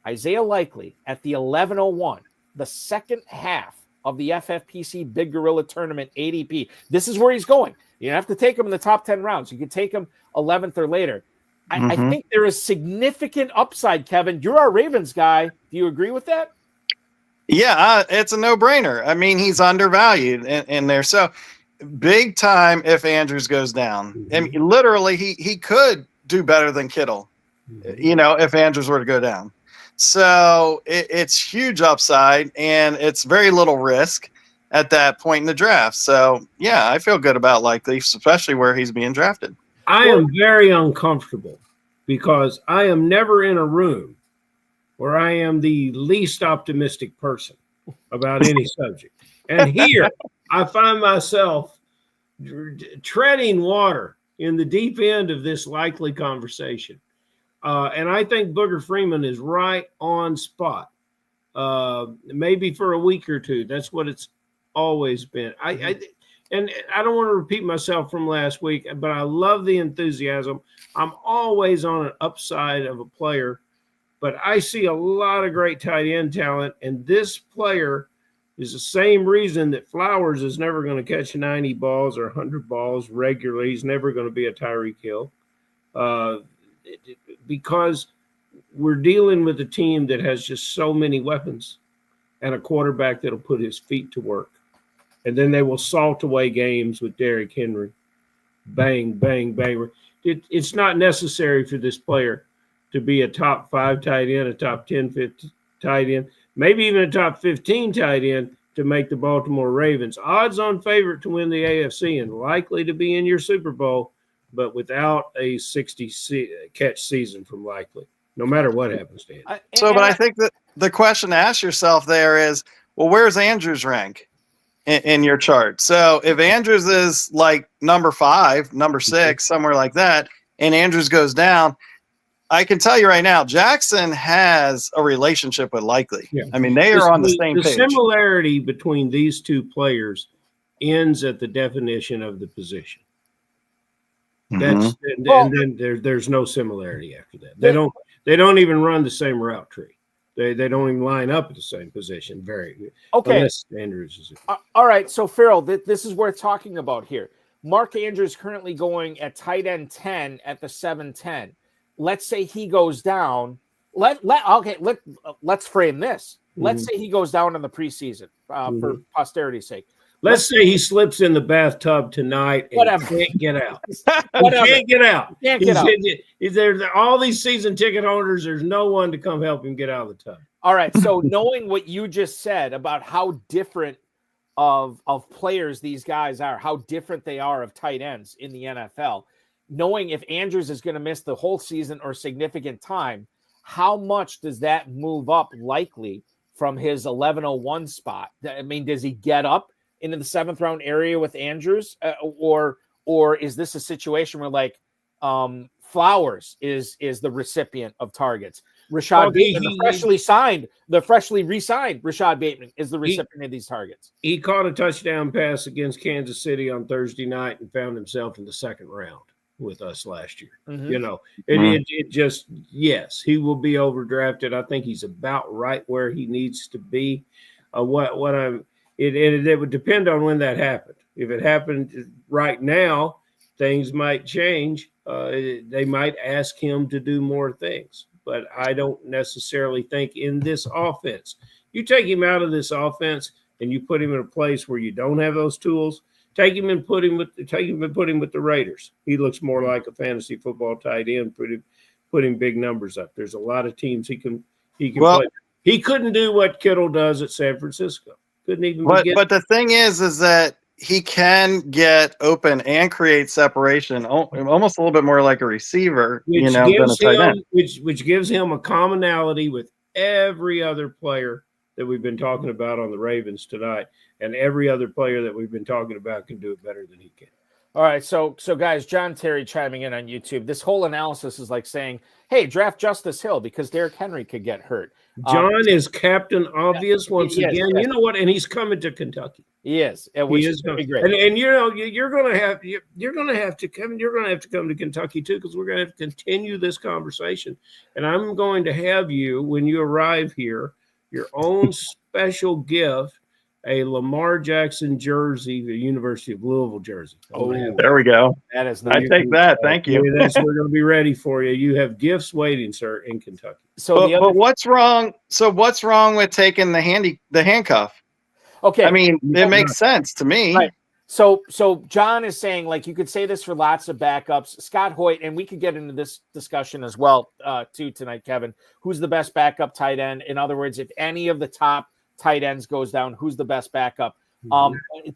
Isaiah Likely at the 1101, the second half of the FFPC Big Gorilla Tournament ADP. This is where he's going. You don't have to take him in the top 10 rounds. You can take him 11th or later. I think there is significant upside, Kevin. You're our Ravens guy. Do you agree with that? Yeah, it's a no-brainer. I mean, he's undervalued in there. So big time if Andrews goes down. I mean, literally, he could do better than Kittle, if Andrews were to go down. So it's huge upside, and it's very little risk at that point in the draft. So, yeah, I feel good about Likely, especially where he's being drafted. I am very uncomfortable because I am never in a room where I am the least optimistic person about any subject. And here I find myself treading water in the deep end of this Likely conversation. And I think Booger Freeman is right on spot. Maybe for a week or two. That's what it's always been. And I don't want to repeat myself from last week, but I love the enthusiasm. I'm always on an upside of a player, but I see a lot of great tight end talent, and this player is the same reason that Flowers is never going to catch 90 balls or 100 balls regularly. He's never going to be a Tyreek Hill because we're dealing with a team that has just so many weapons and a quarterback that'll put his feet to work. And then they will salt away games with Derrick Henry. Bang, bang, bang. It's not necessary for this player to be a top 5 tight end, a top 10 tight end, maybe even a top 15 tight end to make the Baltimore Ravens odds-on favorite to win the AFC and likely to be in your Super Bowl, but without a 60-catch season from Likely, no matter what happens to him. But I think that the question to ask yourself there is, well, where's Andrews rank in your chart? So if Andrews is like number 5, number 6, somewhere like that, and Andrews goes down, I can tell you right now, Jackson has a relationship with Likely. Yeah. I mean, they are on the same page. The similarity between these two players ends at the definition of the position. That's and then there's no similarity after that. They don't even run the same route tree. They don't even line up at the same position. Unless Andrews is. All right, so Ferrell, this is worth talking about here. Mark Andrews currently going at tight end 10 at the 7-10. Let's say he goes down. Let's frame this. Let's say he goes down in the preseason for posterity's sake. Let's say he slips in the bathtub tonight and can't get out. He can't get out. There's all these season ticket holders. There's no one to come help him get out of the tub. All right. So knowing what you just said about how different of players these guys are, how different they are of tight ends in the NFL, knowing if Andrews is going to miss the whole season or significant time, how much does that move up likely from his 1101 spot? I mean, does he get up into the 7th round area with Andrews, or is this a situation where like Flowers is the recipient of targets? Rashad Bateman, the freshly re-signed Rashad Bateman is the recipient of these targets. He caught a touchdown pass against Kansas City on Thursday night and found himself in the 2nd round with us last year. It just, yes, he will be overdrafted. I think he's about right where he needs to be. It would depend on when that happened. If it happened right now, things might change. They might ask him to do more things, but I don't necessarily think in this offense. You take him out of this offense and you put him in a place where you don't have those tools. Take him and put him with the Raiders. He looks more like a fantasy football tight end, putting big numbers up. There's a lot of teams he can play. He couldn't do what Kittle does at San Francisco. Couldn't even. But the thing is that he can get open and create separation, almost a little bit more like a receiver, than a tight end. Which gives him a commonality with every other player that we've been talking about on the Ravens tonight, and every other player that we've been talking about can do it better than he can. All right, so guys, John Terry chiming in on YouTube. This whole analysis is like saying, "Hey, draft Justice Hill because Derrick Henry could get hurt." John is Captain Obvious once again. Yes. You know what? And he's coming to Kentucky. He is. Which is going to be great. And you're going to have to come to Kentucky too, because we're going to have to continue this conversation. And I'm going to have you, when you arrive here, your own special gift, a Lamar Jackson jersey, the University of Louisville jersey. There we go. That is nice. I take that. Thank you. We're going to be ready for you. You have gifts waiting, sir, in Kentucky. But what's wrong? So what's wrong with taking the handcuff? Okay. I mean, it makes sense to me. Right. So John is saying, like, you could say this for lots of backups. Scott Hoyt, and we could get into this discussion as well, too, tonight, Kevin. Who's the best backup tight end? In other words, if any of the top tight ends goes down, who's the best backup?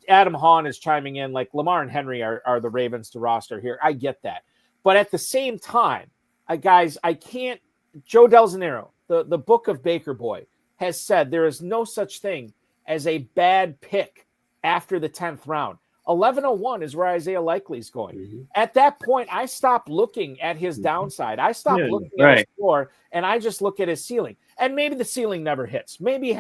Adam Hahn is chiming in, like, Lamar and Henry are the Ravens to roster here. I get that. But at the same time, guys, I can't. Joe Del Zanero, the book of Baker Boy, has said there is no such thing as a bad pick after the 10th round. 1101 is where Isaiah Likely is going. Mm-hmm. At that point, I stopped looking at his downside. I stopped looking at his floor, and I just look at his ceiling. And maybe the ceiling never hits. Maybe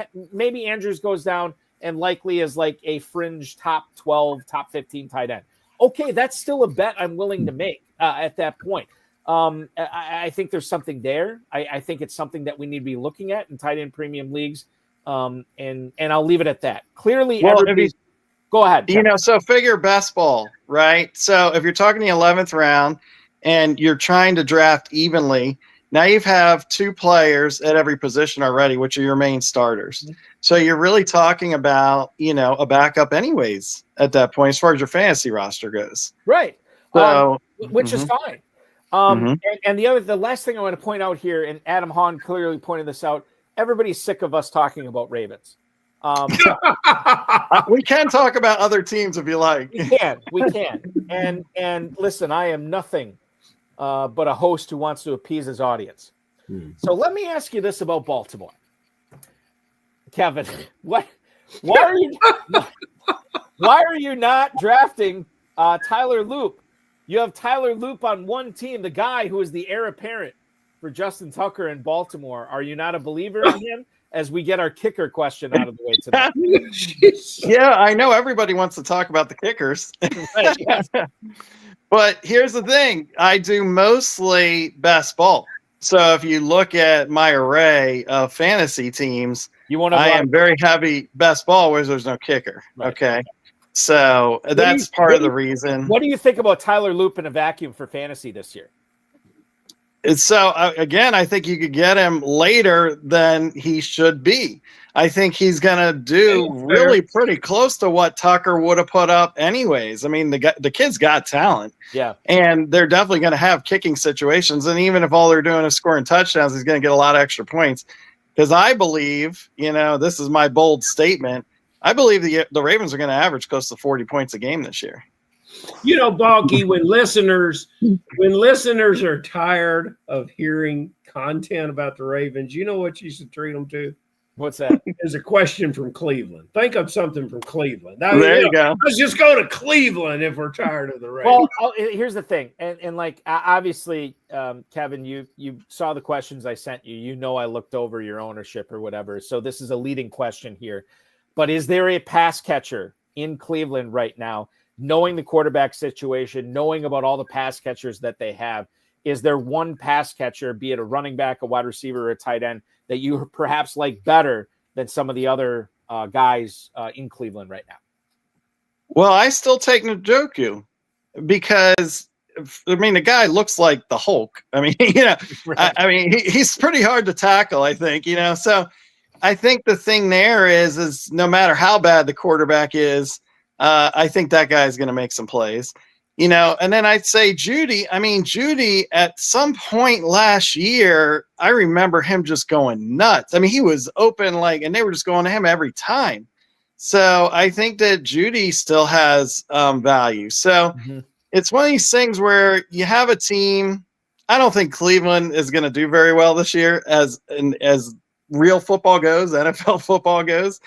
Andrews goes down and Likely is like a fringe top 12, top 15 tight end. Okay, that's still a bet I'm willing to make at that point. I think there's something there. I think it's something that we need to be looking at in tight end premium leagues. And I'll leave it at that. Clearly, go ahead. Kevin. So figure best ball, right? So if you're talking the 11th round and you're trying to draft evenly, now you have 2 players at every position already, which are your main starters. Mm-hmm. So you're really talking about, a backup anyways at that point, as far as your fantasy roster goes. Right. So, which is fine. And the last thing I want to point out here, and Adam Hahn clearly pointed this out, everybody's sick of us talking about Ravens. We can talk about other teams if you like. We can. And listen, I am nothing but a host who wants to appease his audience. So let me ask you this about Baltimore. Kevin, why are you not drafting Tyler Loop? You have Tyler Loop on one team, the guy who is the heir apparent for Justin Tucker in Baltimore. Are you not a believer in him? As we get our kicker question out of the way tonight. Yeah, I know everybody wants to talk about the kickers. Right, yes. But here's the thing. I do mostly best ball. So if you look at my array of fantasy teams, I am very heavy best ball where there's no kicker. Right. Okay. So that's part of the reason. What do you think about Tyler Loop in a vacuum for fantasy this year? So, again, I think you could get him later than he should be. I think he's going to do really pretty close to what Tucker would have put up anyways. I mean, the kid's got talent. Yeah. And they're definitely going to have kicking situations. And even if all they're doing is scoring touchdowns, he's going to get a lot of extra points. Because I believe, this is my bold statement, I believe the Ravens are going to average close to 40 points a game this year. Balky, when listeners are tired of hearing content about the Ravens, you know what you should treat them to? What's that? Is a question from Cleveland. Think of something from Cleveland. Now, There you go. Let's just go to Cleveland if we're tired of the Ravens. Well, here's the thing, and like obviously, Kevin, you saw the questions I sent you. You know, I looked over your ownership or whatever. So this is a leading question here. But is there a pass catcher in Cleveland right now, knowing the quarterback situation, knowing about all the pass catchers that they have? Is there one pass catcher, be it a running back, a wide receiver, or a tight end, that you perhaps like better than some of the other guys in Cleveland right now? Well, I still take Njoku because, the guy looks like the Hulk. Right. He's pretty hard to tackle, I think, So I think the thing there is no matter how bad the quarterback is, I think that guy's going to make some plays. And then I'd say Judy. Judy at some point last year, I remember him just going nuts. He was open and they were just going to him every time. So I think that Judy still has value. So it's one of these things where you have a team. I don't think Cleveland is going to do very well this year as real football goes, NFL football goes.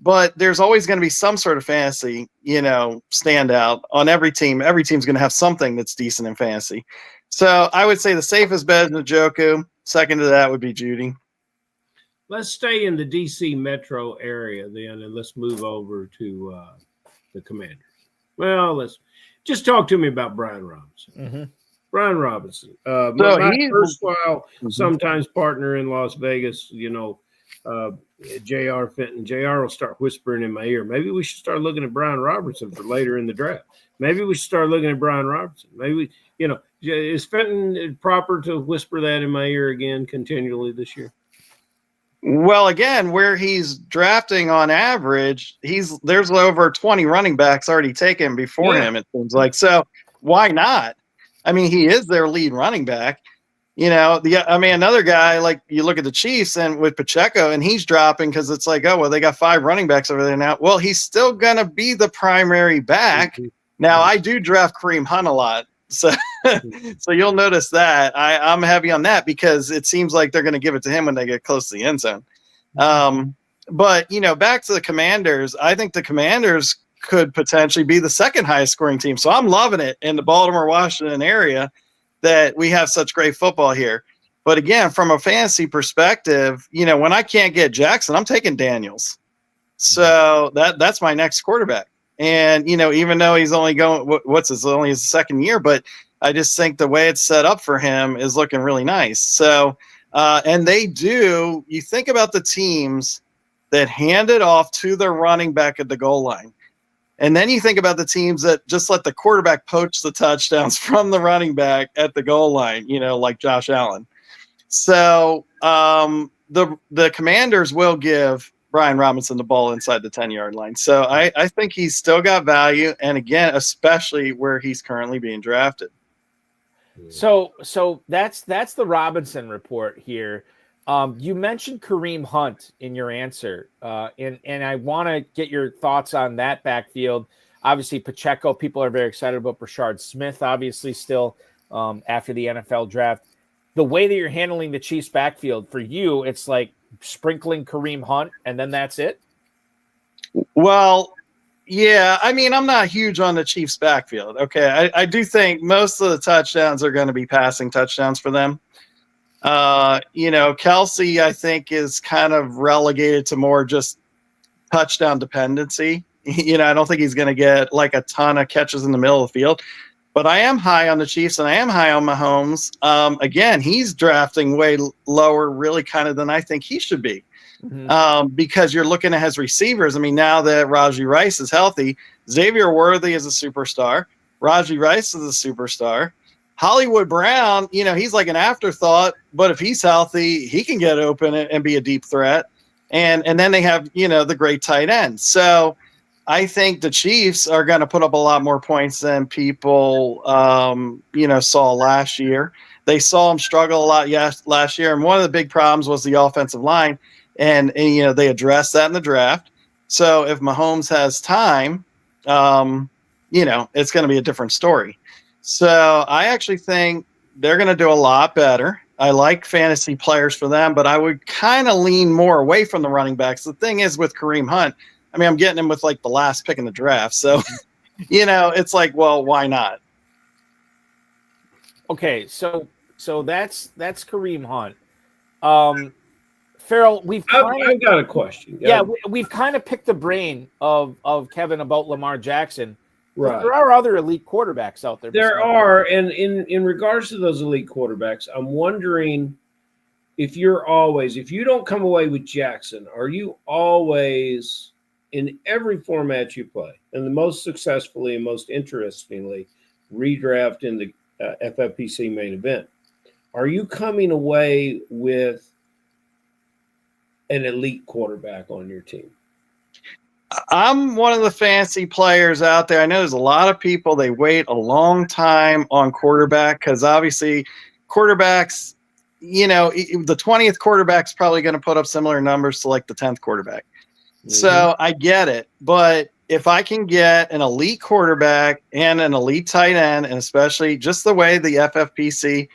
But there's always going to be some sort of fantasy, standout on every team. Every team's going to have something that's decent in fantasy. So I would say the safest bet is Njoku. Second to that would be Judy. Let's stay in the D.C. metro area then, and let's move over to the Commanders. Well, let's just talk to me about Brian Robinson. Brian Robinson, my erstwhile, sometimes partner in Las Vegas, J.R. Fenton. J.R. will start whispering in my ear. Maybe we should start looking at Brian Robinson for later in the draft. Maybe we should start looking at Brian Robinson. Maybe, is Fenton proper to whisper that in my ear again continually this year? Well, again, where he's drafting on average, there's over 20 running backs already taken before him, it seems like. So why not? He is their lead running back. Another guy, like you look at the Chiefs and with Pacheco, and he's dropping because it's like, oh, well, they got 5 running backs over there now. Well, he's still going to be the primary back. Now, I do draft Kareem Hunt a lot. So you'll notice that I'm heavy on that because it seems like they're going to give it to him when they get close to the end zone. But, back to the Commanders, I think the Commanders could potentially be the second highest scoring team. So I'm loving it in the Baltimore, Washington area that we have such great football here. But again, from a fantasy perspective, when I can't get Jackson, I'm taking Daniels. So that's my next quarterback. And, even though he's only going, only his second year, but I just think the way it's set up for him is looking really nice. So, and you think about the teams that hand it off to their running back at the goal line. And then you think about the teams that just let the quarterback poach the touchdowns from the running back at the goal line, like Josh Allen. So the Commanders will give Brian Robinson the ball inside the 10-yard line. So I think he's still got value. And again, especially where he's currently being drafted. So that's the Robinson report here. You mentioned Kareem Hunt in your answer, and I want to get your thoughts on that backfield. Obviously, Pacheco, people are very excited about Brashard Smith, obviously still after the NFL draft. The way that you're handling the Chiefs backfield, for you, it's like sprinkling Kareem Hunt, and then that's it? Well, yeah, I'm not huge on the Chiefs backfield. Okay, I do think most of the touchdowns are going to be passing touchdowns for them. Kelsey, I think, is kind of relegated to more just touchdown dependency. I don't think he's going to get like a ton of catches in the middle of the field. But I am high on the Chiefs, and I am high on Mahomes. Again, he's drafting way lower, really, kind of than I think he should be. Because you're looking at his receivers. Now that Rajee Rice is healthy, Xavier Worthy is a superstar. Rajee Rice is a superstar. Hollywood Brown, he's like an afterthought, but if he's healthy, he can get open and be a deep threat. And then they have, the great tight end. So I think the Chiefs are going to put up a lot more points than people, saw last year. They saw them struggle a lot last year. And one of the big problems was the offensive line. And they addressed that in the draft. So if Mahomes has time, it's going to be a different story. So I actually think they're going to do a lot better. I like fantasy players for them, but I would kind of lean more away from the running backs. The thing is with Kareem Hunt, I mean, I'm getting him with like the last pick in the draft. So, it's like, well, why not? Okay. So that's Kareem Hunt. Ferrell, I've got a question. Yeah, we've kind of picked the brain of Kevin about Lamar Jackson. Right. There are other elite quarterbacks out there. There are, and in regards to those elite quarterbacks, I'm wondering if you don't come away with Jackson, are you always in every format you play, and the most successfully and most interestingly, redraft in the FFPC main event, are you coming away with an elite quarterback on your team? I'm one of the fancy players out there. I know there's a lot of people, they wait a long time on quarterback because obviously quarterbacks, the 20th quarterback's probably going to put up similar numbers to like the 10th quarterback. Mm-hmm. So I get it. But if I can get an elite quarterback and an elite tight end, and especially just the way the FFPC,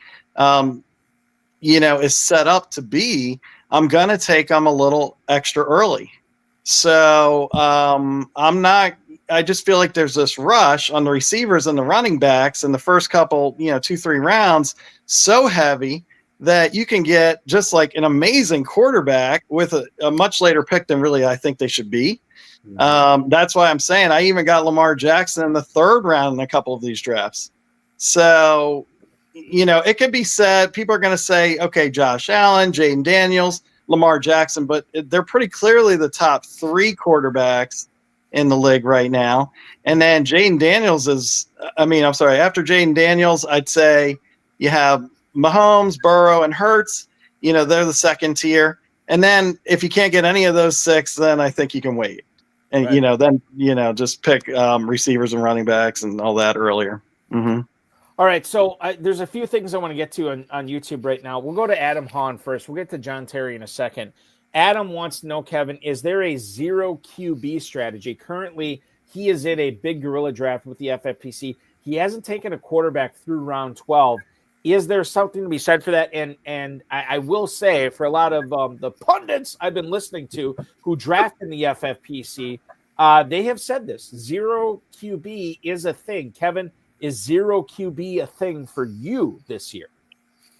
is set up to be, I'm going to take them a little extra early. So I just feel like there's this rush on the receivers and the running backs in the first couple, 2-3 rounds, so heavy that you can get just like an amazing quarterback with a much later pick than really I think they should be. Mm-hmm. That's why I'm saying I even got Lamar Jackson in the 3rd round in a couple of these drafts. So, it could be said, people are going to say, okay, Josh Allen, Jaden Daniels, Lamar Jackson, but they're pretty clearly the top 3 quarterbacks in the league right now. And then Jaden Daniels after Jaden Daniels, I'd say you have Mahomes, Burrow, and Hurts. They're the second tier. And then if you can't get any of those 6, then I think you can wait. And, right. Just pick receivers and running backs and all that earlier. Mm-hmm. All right, so there's a few things I want to get to on YouTube right now. We'll go to Adam Hahn first. We'll get to John Terry in a second. Adam wants to know, Kevin, is there a 0 QB strategy? Currently, he is in a big gorilla draft with the FFPC. He hasn't taken a quarterback through round 12. Is there something to be said for that? And I will say, for a lot of the pundits I've been listening to who draft in the FFPC, they have said this. 0 QB is a thing. Kevin, is 0 QB a thing for you this year?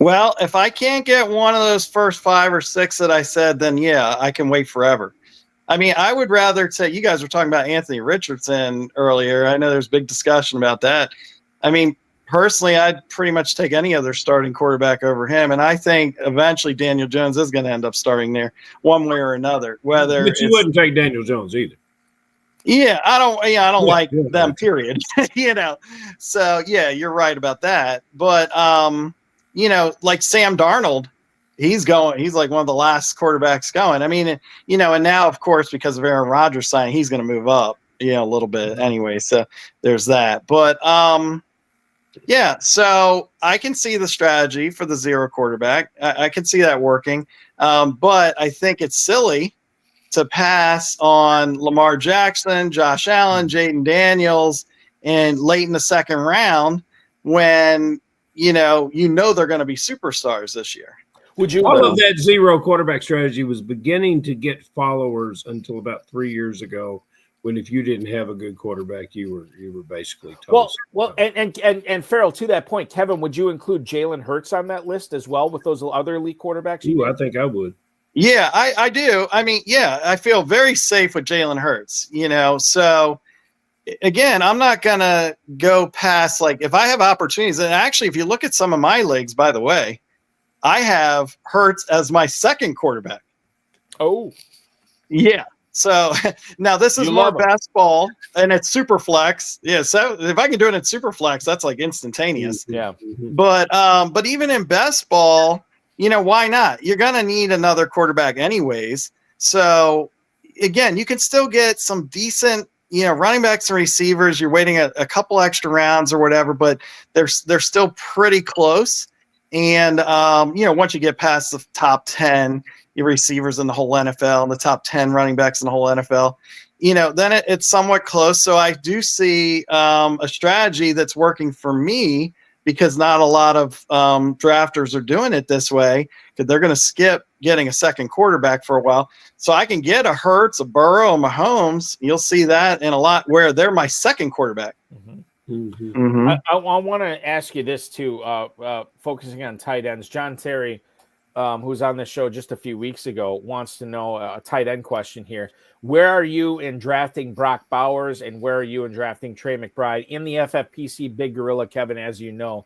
Well, if I can't get one of those first 5 or 6 that I said, then yeah, I can wait forever. I mean, I would rather say, you guys were talking about Anthony Richardson earlier. I know there's big discussion about that. I mean, personally, I'd pretty much take any other starting quarterback over him. And I think eventually Daniel Jones is going to end up starting there one way or another. But you wouldn't take Daniel Jones either. Yeah, I don't like them, period. So yeah, you're right about that. But like Sam Darnold, he's like one of the last quarterbacks going. I mean, and now of course, because of Aaron Rodgers signing, he's going to move up, a little bit anyway. So there's that. But yeah, so I can see the strategy for the 0 quarterback. I can see that working. But I think it's silly to pass on Lamar Jackson, Josh Allen, Jaden Daniels, and late in the 2nd round when they're going to be superstars this year. All of that 0 quarterback strategy was beginning to get followers until about 3 years ago, when if you didn't have a good quarterback, you were basically toast. Well, and Ferrell, to that point, Kevin, would you include Jalen Hurts on that list as well with those other elite quarterbacks? I think I would. Yeah, I do. I mean, yeah, I feel very safe with Jalen Hurts, So, again, I'm not going to go past, like, if I have opportunities. And actually, if you look at some of my leagues, by the way, I have Hurts as my 2nd quarterback. Oh. Yeah. So, now this is more best ball, and it's Superflex. Yeah, so if I can do it in Superflex, that's like instantaneous. Yeah. But even in best ball, why not? You're going to need another quarterback anyways. So, again, you can still get some decent, running backs and receivers. You're waiting a couple extra rounds or whatever, but they're still pretty close. And, once you get past the top 10 receivers in the whole NFL and the top 10 running backs in the whole NFL, then it's somewhat close. So I do see a strategy that's working for me, because not a lot of drafters are doing it this way, because they're going to skip getting a second quarterback for a while. So I can get a Hurts, a Burrow, a Mahomes. You'll see that in a lot where they're my second quarterback. I want to ask you this too, focusing on tight ends. John Terry, who was on the show just a few weeks ago, wants to know a tight end question here. Where are you in drafting Brock Bowers, and where are you in drafting Trey McBride? In the FFPC Big Gorilla, Kevin, as you know,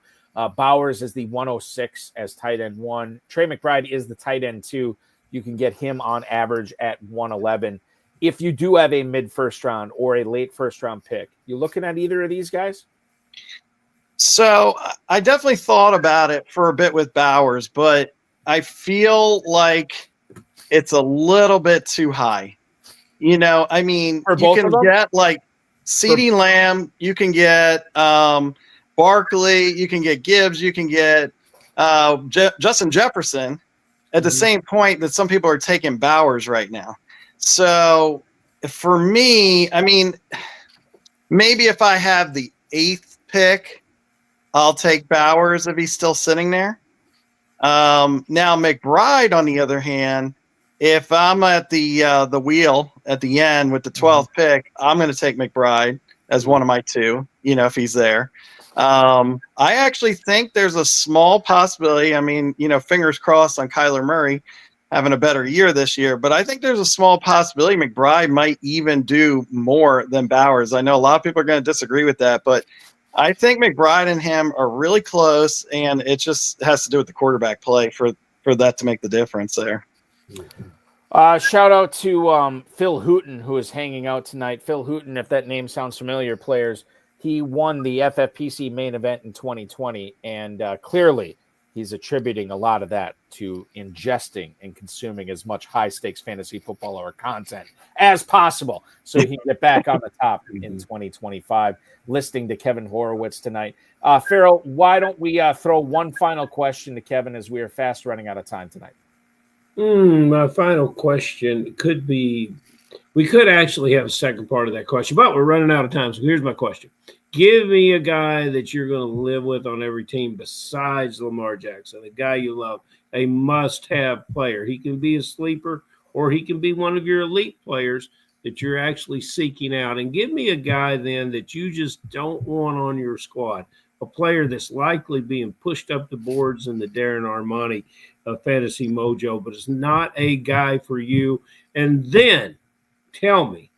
Bowers is the 106 as tight end 1. Trey McBride is the tight end 2. You can get him on average at 111. If you do have a mid-first round or a late first-round pick, you looking at either of these guys? So I definitely thought about it for a bit with Bowers, but I feel like it's a little bit too high. I mean, you can get like CeeDee Lamb, you can get Barkley, you can get Gibbs, you can get Justin Jefferson at the same point that some people are taking Bowers right now. So for me, I mean, maybe if I have the 8th pick, I'll take Bowers if he's still sitting there. Now McBride, on the other hand, if I'm at the wheel at the end with the 12th pick, I'm going to take McBride as one of my 2, if he's there. I actually think there's a small possibility. I mean, fingers crossed on Kyler Murray having a better year this year, but I think there's a small possibility McBride might even do more than Bowers. I know a lot of people are going to disagree with that, but I think McBride and him are really close, and it just has to do with the quarterback play for that to make the difference there. Shout out to Phil Hooten, who is hanging out tonight. Phil Hooten, if that name sounds familiar, players, he won the FFPC Main Event in 2020, and clearly he's attributing a lot of that to ingesting and consuming as much high-stakes fantasy football or content as possible so he can get back on the top in 2025. Listening to Kevin Horowitz tonight. Ferrell, why don't we throw one final question to Kevin, as we are fast running out of time tonight? My final question could be, we could actually have a second part of that question, but we're running out of time. So here's my question. Give me a guy that you're going to live with on every team besides Lamar Jackson, a guy you love, a must-have player. He can be a sleeper, or he can be one of your elite players that you're actually seeking out. And give me a guy then that you just don't want on your squad, a player that's likely being pushed up the boards in the Darren Armani Fantasy Mojo, but it's not a guy for you. And then tell me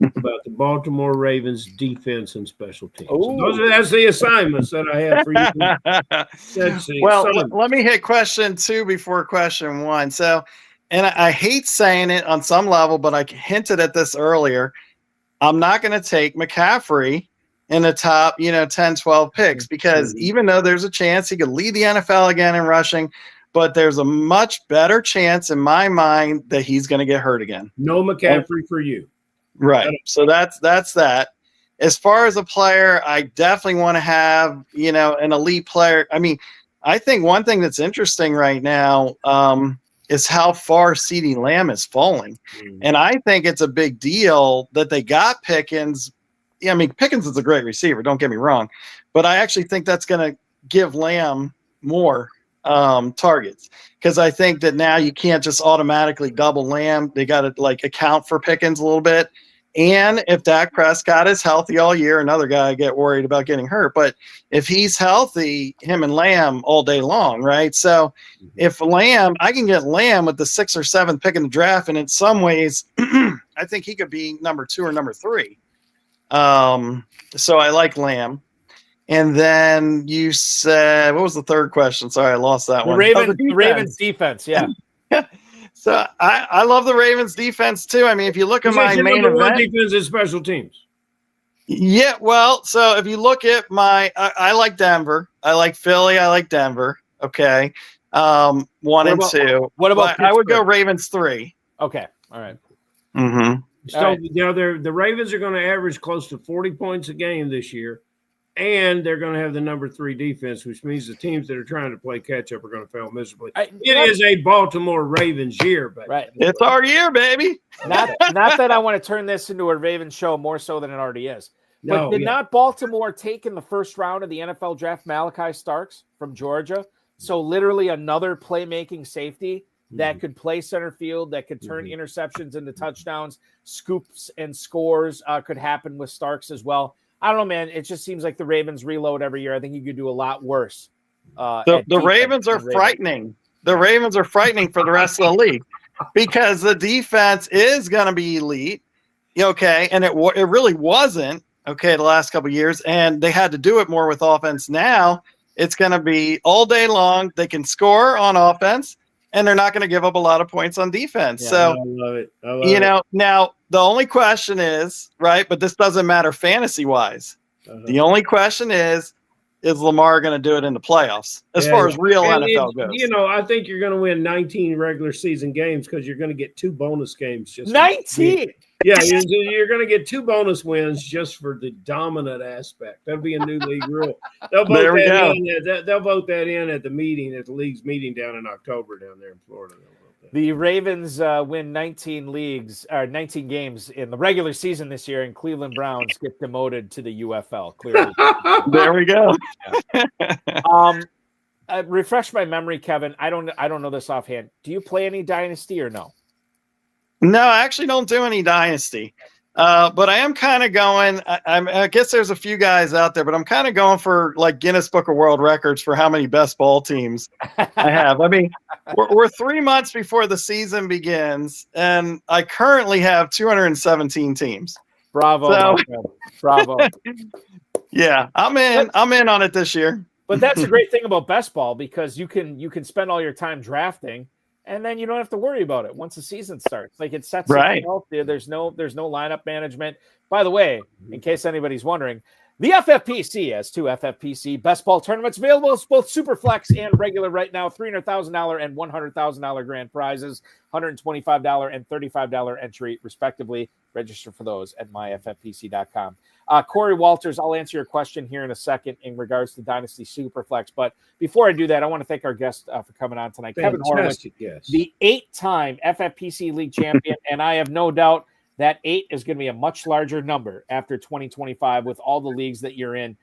about the Baltimore Ravens defense and special teams. So that's the assignments that I have for you. Well, let me hit question 2 before question 1. So, and I hate saying it on some level, but I hinted at this earlier. I'm not going to take McCaffrey in the top, 10, 12 picks, because even though there's a chance he could lead the NFL again in rushing, but there's a much better chance in my mind that he's going to get hurt again. No McCaffrey for you. Right. So that's that. As far as a player, I definitely want to have, an elite player. I mean, I think one thing that's interesting right now is how far CeeDee Lamb is falling. And I think it's a big deal that they got Pickens. I mean, Pickens is a great receiver, don't get me wrong, but I actually think that's going to give Lamb more targets, because I think that now you can't just automatically double Lamb. They got to account for Pickens a little bit. And if Dak Prescott is healthy all year, another guy I get worried about getting hurt. But if he's healthy, him and Lamb all day long, right? So if Lamb, I can get Lamb with the 6th or 7th pick in the draft, and in some ways, I think he could be number 2 or number 3. So I like Lamb. And then you said, what was the third question? Sorry, I lost that one. The Ravens defense, yeah. So I love the Ravens defense too. I mean, if you look at my main event, defense is special teams. Yeah, well, so if you look at I like Denver. I like Philly. I like Denver. Okay, 1 and 2. What about I would go Ravens 3. Okay, all right. Mm-hmm. So the Ravens are going to average close to 40 points a game this year. and they're going to have the number 3 defense, which means the teams that are trying to play catch up are going to fail miserably. It is a Baltimore Ravens year, but right. It's our year, baby. Not that I want to turn this into a Ravens show more so than it already is. But did not Baltimore take in the first round of the NFL draft Malachi Starks from Georgia? So literally another playmaking safety that could play center field, that could turn interceptions into touchdowns, scoops and scores could happen with Starks as well. I don't know, man. It just seems like the Ravens reload every year. I think you could do a lot worse. The Ravens are frightening. The Ravens are frightening for the rest of the league because the defense is going to be elite. Okay, and it really wasn't. Okay, the last couple of years, and they had to do it more with offense. Now it's going to be all day long. They can score on offense, and they're not going to give up a lot of points on defense. So, I love it. Now the only question is, right, but this doesn't matter fantasy-wise. The only question is Lamar going to do it in the playoffs as far as real NFL goes? I think you're going to win 19 regular season games because you're going to get 2 bonus games. Just 19? Yeah, you're going to get 2 bonus wins just for the dominant aspect. That'll be a new league rule. They'll vote that in at the meeting, at the league's meeting down in October down there in Florida. The Ravens win 19 games in the regular season this year, and Cleveland Browns get demoted to the UFL. Clearly, there we go. Refresh my memory, Kevin. I don't know this offhand. Do you play any Dynasty or no? No, I actually don't do any Dynasty. But I am kind of going. I guess there's a few guys out there, but I'm kind of going for like Guinness Book of World Records for how many best ball teams I have. I mean, we're 3 months before the season begins, and I currently have 217 teams. Bravo, bravo. Yeah, I'm in on it this year. But that's the great thing about best ball, because you can spend all your time drafting, and then you don't have to worry about it once the season starts. Like, it sets itself. There's no lineup management. By the way, in case anybody's wondering, the FFPC has 2 FFPC Best Ball Tournaments available. It's both Superflex and regular right now. $300,000 and $100,000 grand prizes, $125 and $35 entry, respectively. Register for those at myffpc.com. Corey Walters, I'll answer your question here in a second in regards to Dynasty Superflex. But before I do that, I want to thank our guest for coming on tonight. Kevin Horowitz, the 8-time FFPC League champion, and I have no doubt that 8 is going to be a much larger number after 2025 with all the leagues that you're in.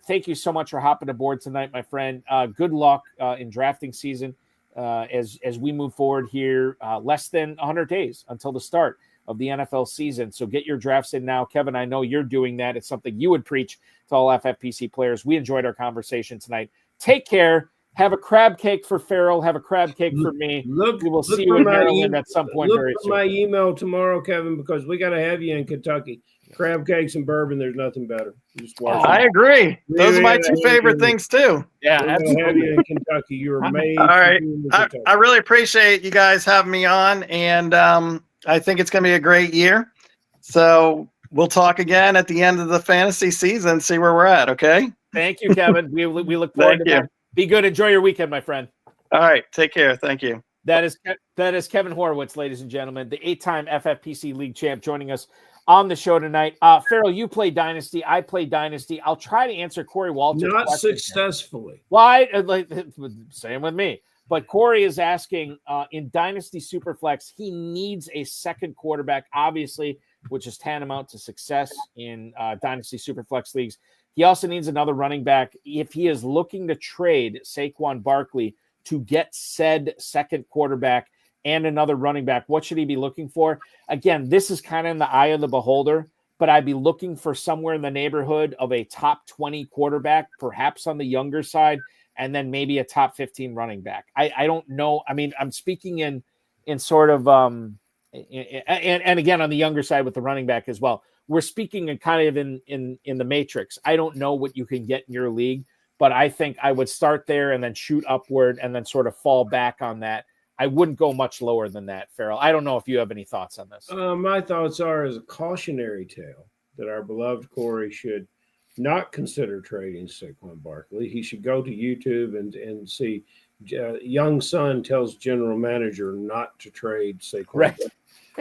Thank you so much for hopping aboard tonight, my friend. Good luck in drafting season as we move forward here. Less than 100 days until the start of the NFL season. So get your drafts in now. Kevin, I know you're doing that. It's something you would preach to all FFPC players. We enjoyed our conversation tonight. Take care. Have a crab cake for Ferrell. Have a crab cake for me. We will see you in Maryland at some point very soon. Look for my email tomorrow, Kevin, because we got to have you in Kentucky. Crab cakes and bourbon, there's nothing better. I agree. Those are my 2 favorite things, too. Yeah, absolutely. Have you in Kentucky. You are made. All right. I really appreciate you guys having me on, and I think it's going to be a great year. So we'll talk again at the end of the fantasy season, see where we're at, okay? Thank you, Kevin. We look forward to that. Be good. Enjoy your weekend, my friend. All right. Take care. Thank you. That is Kevin Horowitz, ladies and gentlemen, the 8-time FFPC League champ, joining us on the show tonight. Ferrell, you play Dynasty. I play Dynasty. I'll try to answer Corey Walters' Not successfully. Why? Same with me. But Corey is asking, in Dynasty Superflex, he needs a second quarterback, obviously, which is tantamount to success in Dynasty Superflex leagues. He also needs another running back. If he is looking to trade Saquon Barkley to get said second quarterback and another running back, what should he be looking for? Again, this is kind of in the eye of the beholder, but I'd be looking for somewhere in the neighborhood of a top 20 quarterback, perhaps on the younger side, and then maybe a top 15 running back. I don't know. I mean, I'm speaking in sort of and again on the younger side with the running back as well. We're speaking in kind of in the matrix. I don't know what you can get in your league, but I think I would start there and then shoot upward and then sort of fall back on that. I wouldn't go much lower than that, Ferrell. I don't know if you have any thoughts on this. My thoughts are, as a cautionary tale, that our beloved Corey should not consider trading Saquon Barkley. He should go to YouTube and see young son tells general manager not to trade Saquon. Right.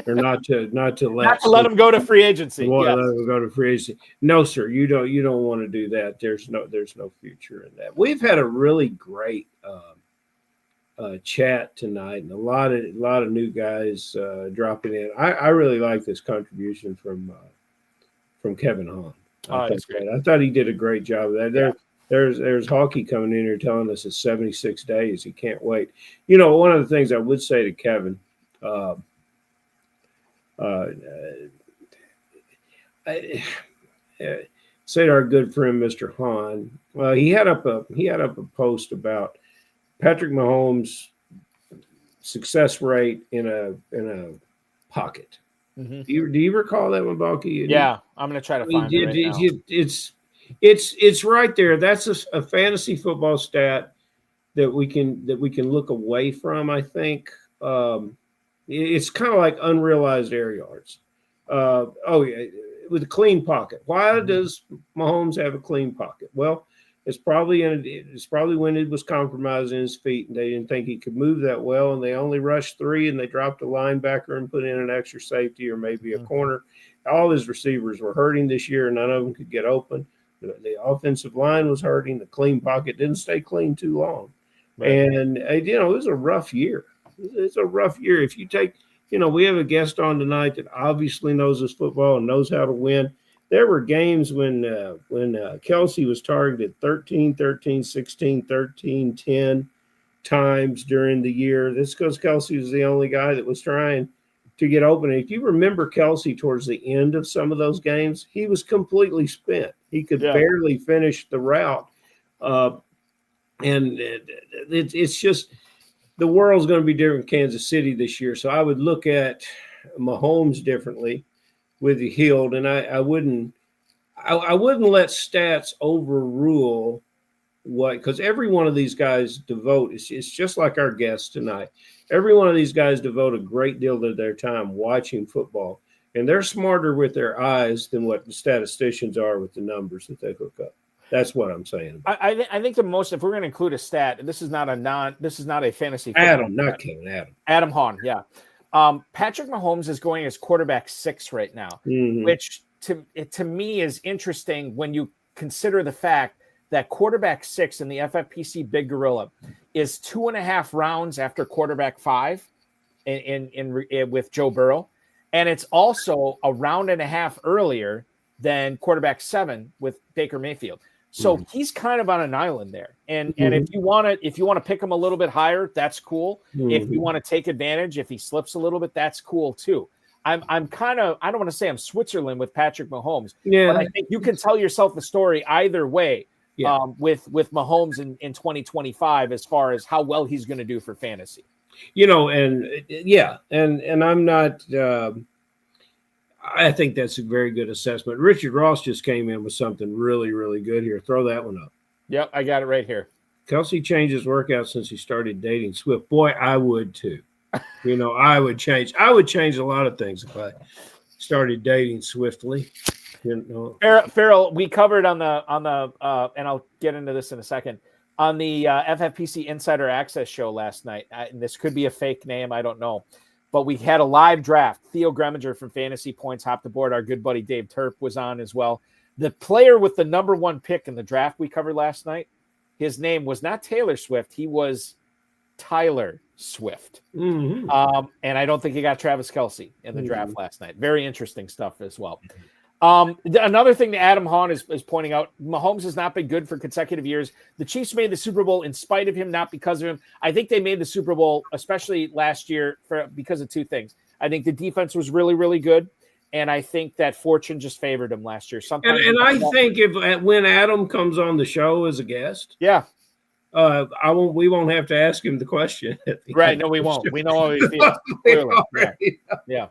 or not to let him go to free agency. Let Yes. him go to free agency. No, sir, you don't want to do that. There's no future in that. We've had a really great chat tonight, and a lot of new guys dropping in. I really like this contribution from Kevin Hahn. I thought he did a great job of that. There's Hawkey coming in here telling us it's 76 days. He can't wait. One of the things I would say to Kevin, say to our good friend Mr. Hahn, he had up a post about Patrick Mahomes' success rate in a pocket. Mm-hmm. Do you recall that one, Balky? Yeah, I'm going to try to find it right now. It's right there. That's a fantasy football stat that we can look away from. I think it's kind of like unrealized air yards. With a clean pocket. Why does Mahomes have a clean pocket? Well, it's probably when it was compromising his feet and they didn't think he could move that well, and they only rushed 3 and they dropped a linebacker and put in an extra safety or maybe a corner. All his receivers were hurting this year, and none of them could get open. The offensive line was hurting. The clean pocket didn't stay clean too long. Right. And it was a rough year. It's a rough year. If you take, we have a guest on tonight that obviously knows his football and knows how to win. There were games when Kelsey was targeted 13, 16, 13, 10 times during the year. This because Kelsey was the only guy that was trying to get open. And if you remember Kelsey towards the end of some of those games, he was completely spent. He could barely finish the route. And it's just the world's going to be different in Kansas City this year. So I would look at Mahomes differently with the healed, and I wouldn't let stats overrule what, because every one of these guys it's just like our guests tonight. Every one of these guys devote a great deal of their time watching football, and they're smarter with their eyes than what the statisticians are with the numbers that they hook up. That's what I'm saying. I think the most, if we're going to include a stat, this is not a fantasy. Adam, not Kevin. Adam Hahn, yeah. Patrick Mahomes is going as quarterback 6 right now, which to me is interesting when you consider the fact that quarterback 6 in the FFPC Big Gorilla is 2.5 rounds after quarterback 5 with Joe Burrow, and it's also a round and a half earlier than quarterback 7 with Baker Mayfield. So he's kind of on an island there. And if you want to pick him a little bit higher, that's cool. If you want to take advantage, if he slips a little bit, that's cool too. I'm kind of, I don't want to say I'm Switzerland with Patrick Mahomes, but I think you can tell yourself the story either way with Mahomes in 2025 as far as how well he's going to do for fantasy. And I'm not I think that's a very good assessment. Richard Ross just came in with something really, really good here. Throw that one up. Yep, I got it right here. Kelsey changed his workout since he started dating Swift. Boy, I would too. I would change. I would change a lot of things if I started dating swiftly. Ferrell, we covered on the and I'll get into this in a second, on the FFPC Insider Access show last night. And this could be a fake name, I don't know. But we had a live draft. Theo Greminger from Fantasy Points hopped aboard. Our good buddy Dave Turp was on as well. The player with the number 1 pick in the draft we covered last night, his name was not Taylor Swift. He was Tyler Swift. And I don't think he got Travis Kelce in the draft last night. Very interesting stuff as well. Another thing that Adam Hahn is pointing out, Mahomes has not been good for consecutive years. The Chiefs made the Super Bowl in spite of him, not because of him. I think they made the Super Bowl, especially last year, because of 2 things. I think the defense was really, really good, and I think that fortune just favored him last year. Sometimes and I think when Adam comes on the show as a guest, we won't have to ask him the question. Right? No, we won't. We know how he feels. Clearly. Yeah.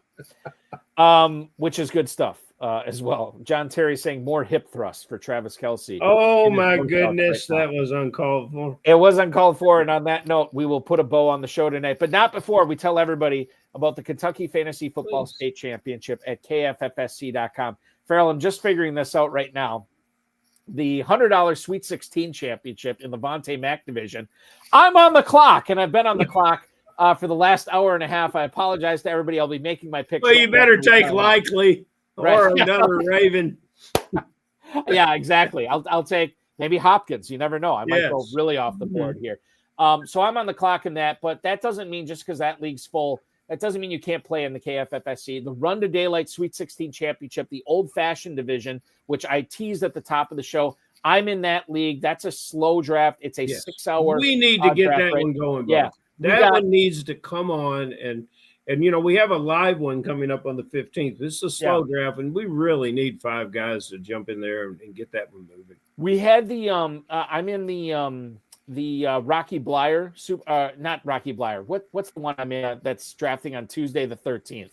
Which is good stuff. As well. John Terry saying more hip thrust for Travis Kelce. Oh, my goodness. That was uncalled for. It was uncalled for. And on that note, we will put a bow on the show tonight, but not before we tell everybody about the Kentucky Fantasy Football State Championship at KFFSC.com. Ferrell, I'm just figuring this out right now. The $100 Sweet 16 Championship in the Vontae Mack division. I'm on the clock, and I've been on the clock for the last hour and a half. I apologize to everybody. I'll be making my pick. Well, you better take Likely or another Raven. Yeah, exactly. I'll take maybe Hopkins. You never know. I might go really off the board here. So I'm on the clock in that, but that doesn't mean just because that league's full, that doesn't mean you can't play in the KFFSC. The Run to Daylight Sweet 16 Championship, the old-fashioned division, which I teased at the top of the show. I'm in that league. That's a slow draft. It's a 6-hour. We need to get that one going. Yeah, that one needs to come on, and we have a live one coming up on the 15th. This is a slow draft, and we really need 5 guys to jump in there and get that one moving. We had the I'm in the Rocky Blyer, not Rocky Blyer. What's the one I'm in that's drafting on Tuesday the 13th?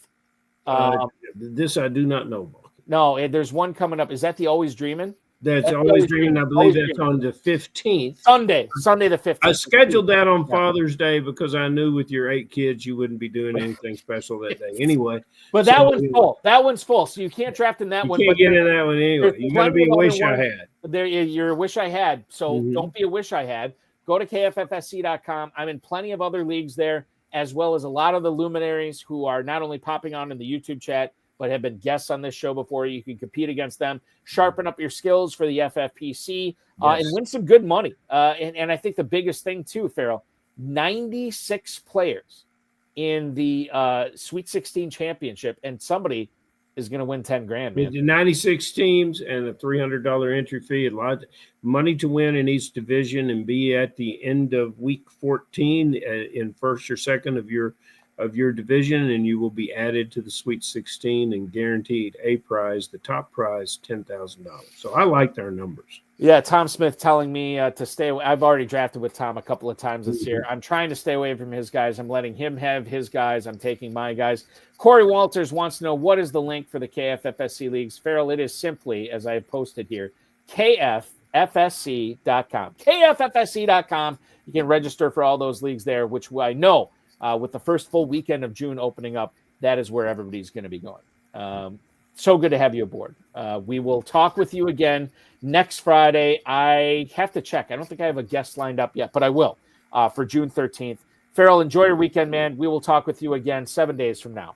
This I do not know. No, there's one coming up. Is that the Always Dreamin'? That's Always Dreaming. I believe that's on the 15th. Sunday the 15th. I scheduled that on Father's Day because I knew with your 8 kids you wouldn't be doing anything special that day anyway. But that one's full. That one's full. So you can't draft in that one. You can't get in that one anyway. You got to be a wish I had. You're a wish I had. So don't be a wish I had. Go to KFFSC.com. I'm in plenty of other leagues there, as well as a lot of the luminaries who are not only popping on in the YouTube chat, but have been guests on this show before. You can compete against them, sharpen up your skills for the FFPC, and win some good money. And I think the biggest thing too, Ferrell, 96 players in the Sweet 16 championship, and somebody is going to win 10 grand, man. 96 teams and a $300 entry fee, a lot of money to win in each division, and be at the end of week 14 in first or second of your division, and you will be added to the Sweet 16 and guaranteed a prize, the top prize, $10,000. So I like their numbers. Yeah, Tom Smith telling me to stay away. I've already drafted with Tom a couple of times this year. I'm trying to stay away from his guys. I'm letting him have his guys. I'm taking my guys. Corey Walters wants to know, what is the link for the KFFSC leagues? Farrell, it is simply, as I have posted here, KFFSC.com. KFFSC.com. You can register for all those leagues there, which I know with the first full weekend of June opening up, that is where everybody's going to be going. So good to have you aboard. We will talk with you again next Friday. I have to check. I don't think I have a guest lined up yet, but I will for June 13th. Ferrell, enjoy your weekend, man. We will talk with you again 7 days from now.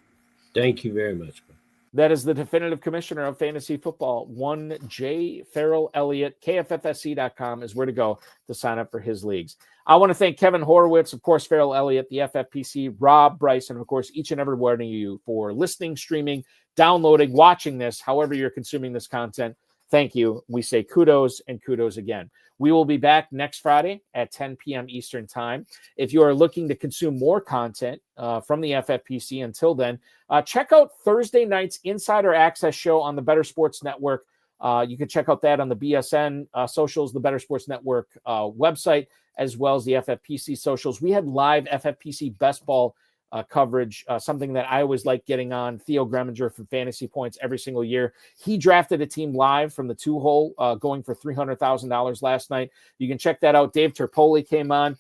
Thank you very much, man. That is the definitive commissioner of fantasy football, one J. Ferrell Elliott. KFFSC.com is where to go to sign up for his leagues. I want to thank Kevin Horowitz, of course, Ferrell Elliott, the FFPC, Rob, Bryce, and of course, each and every one of you for listening, streaming, downloading, watching this, however you're consuming this content. Thank you. We say kudos and kudos again. We will be back next Friday at 10 p.m. Eastern Time. If you are looking to consume more content from the FFPC until then, check out Thursday night's Insider Access show on the Better Sports Network. You can check out that on the BSN socials, the Better Sports Network website, as well as the FFPC socials. We had live FFPC Best Ball coverage, something that I always like getting on. Theo Greminger from Fantasy Points every single year. He drafted a team live from the 2-hole, going for $300,000 last night. You can check that out. Dave Terpoli came on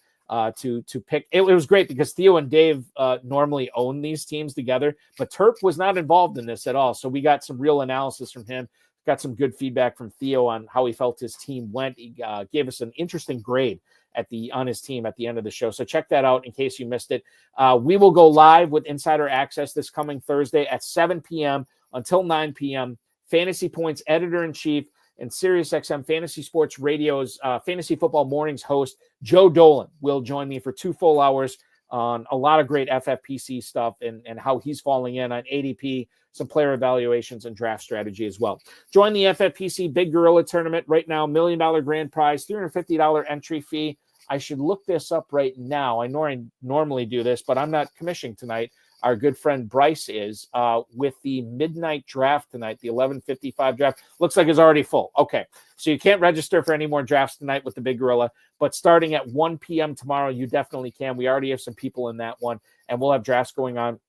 to pick. It was great because Theo and Dave normally own these teams together, but Terp was not involved in this at all. So we got some real analysis from him. Got some good feedback from Theo on how he felt his team went. He gave us an interesting grade on his team at the end of the show. So check that out in case you missed it. We will go live with Insider Access this coming Thursday at 7 p.m. until 9 p.m. Fantasy Points editor-in-chief and SiriusXM Fantasy Sports Radio's Fantasy Football Mornings host, Joe Dolan, will join me for 2 full hours on a lot of great FFPC stuff and how he's falling in on ADP, some player evaluations, and draft strategy as well. Join the FFPC Big Gorilla Tournament right now. $1 million grand prize, $350 entry fee. I should look this up right now. I know I normally do this, but I'm not commissioning tonight. Our good friend Bryce is with the midnight draft tonight, the 11:55 draft. Looks like it's already full. Okay, so you can't register for any more drafts tonight with the Big Gorilla, but starting at 1 p.m. tomorrow, you definitely can. We already have some people in that one, and we'll have drafts going on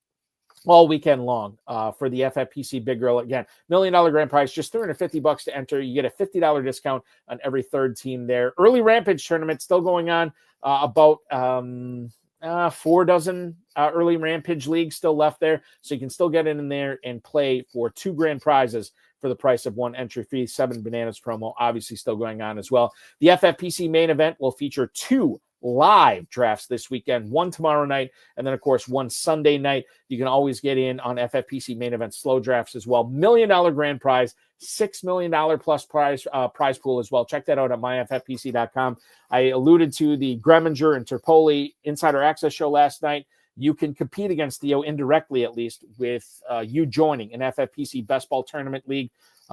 all weekend long for the FFPC Big Gorilla. Again, $1 million grand prize, just $350 to enter. You get a $50 discount on every third team there. Early Rampage tournament still going on. About 4 dozen early Rampage leagues still left there. So you can still get in there and play for 2 grand prizes for the price of 1 entry fee. 7 Bananas promo obviously still going on as well. The FFPC main event will feature 2 live drafts this weekend, one tomorrow night, and then, of course, one Sunday night. You can always get in on FFPC Main Event slow drafts as well. $1 million grand prize, $6 million plus prize pool as well. Check that out at myffpc.com. I alluded to the Greminger and Terpoli Insider Access show last night. You can compete against Theo indirectly, at least, with you joining an FFPC Best Ball Tournament League.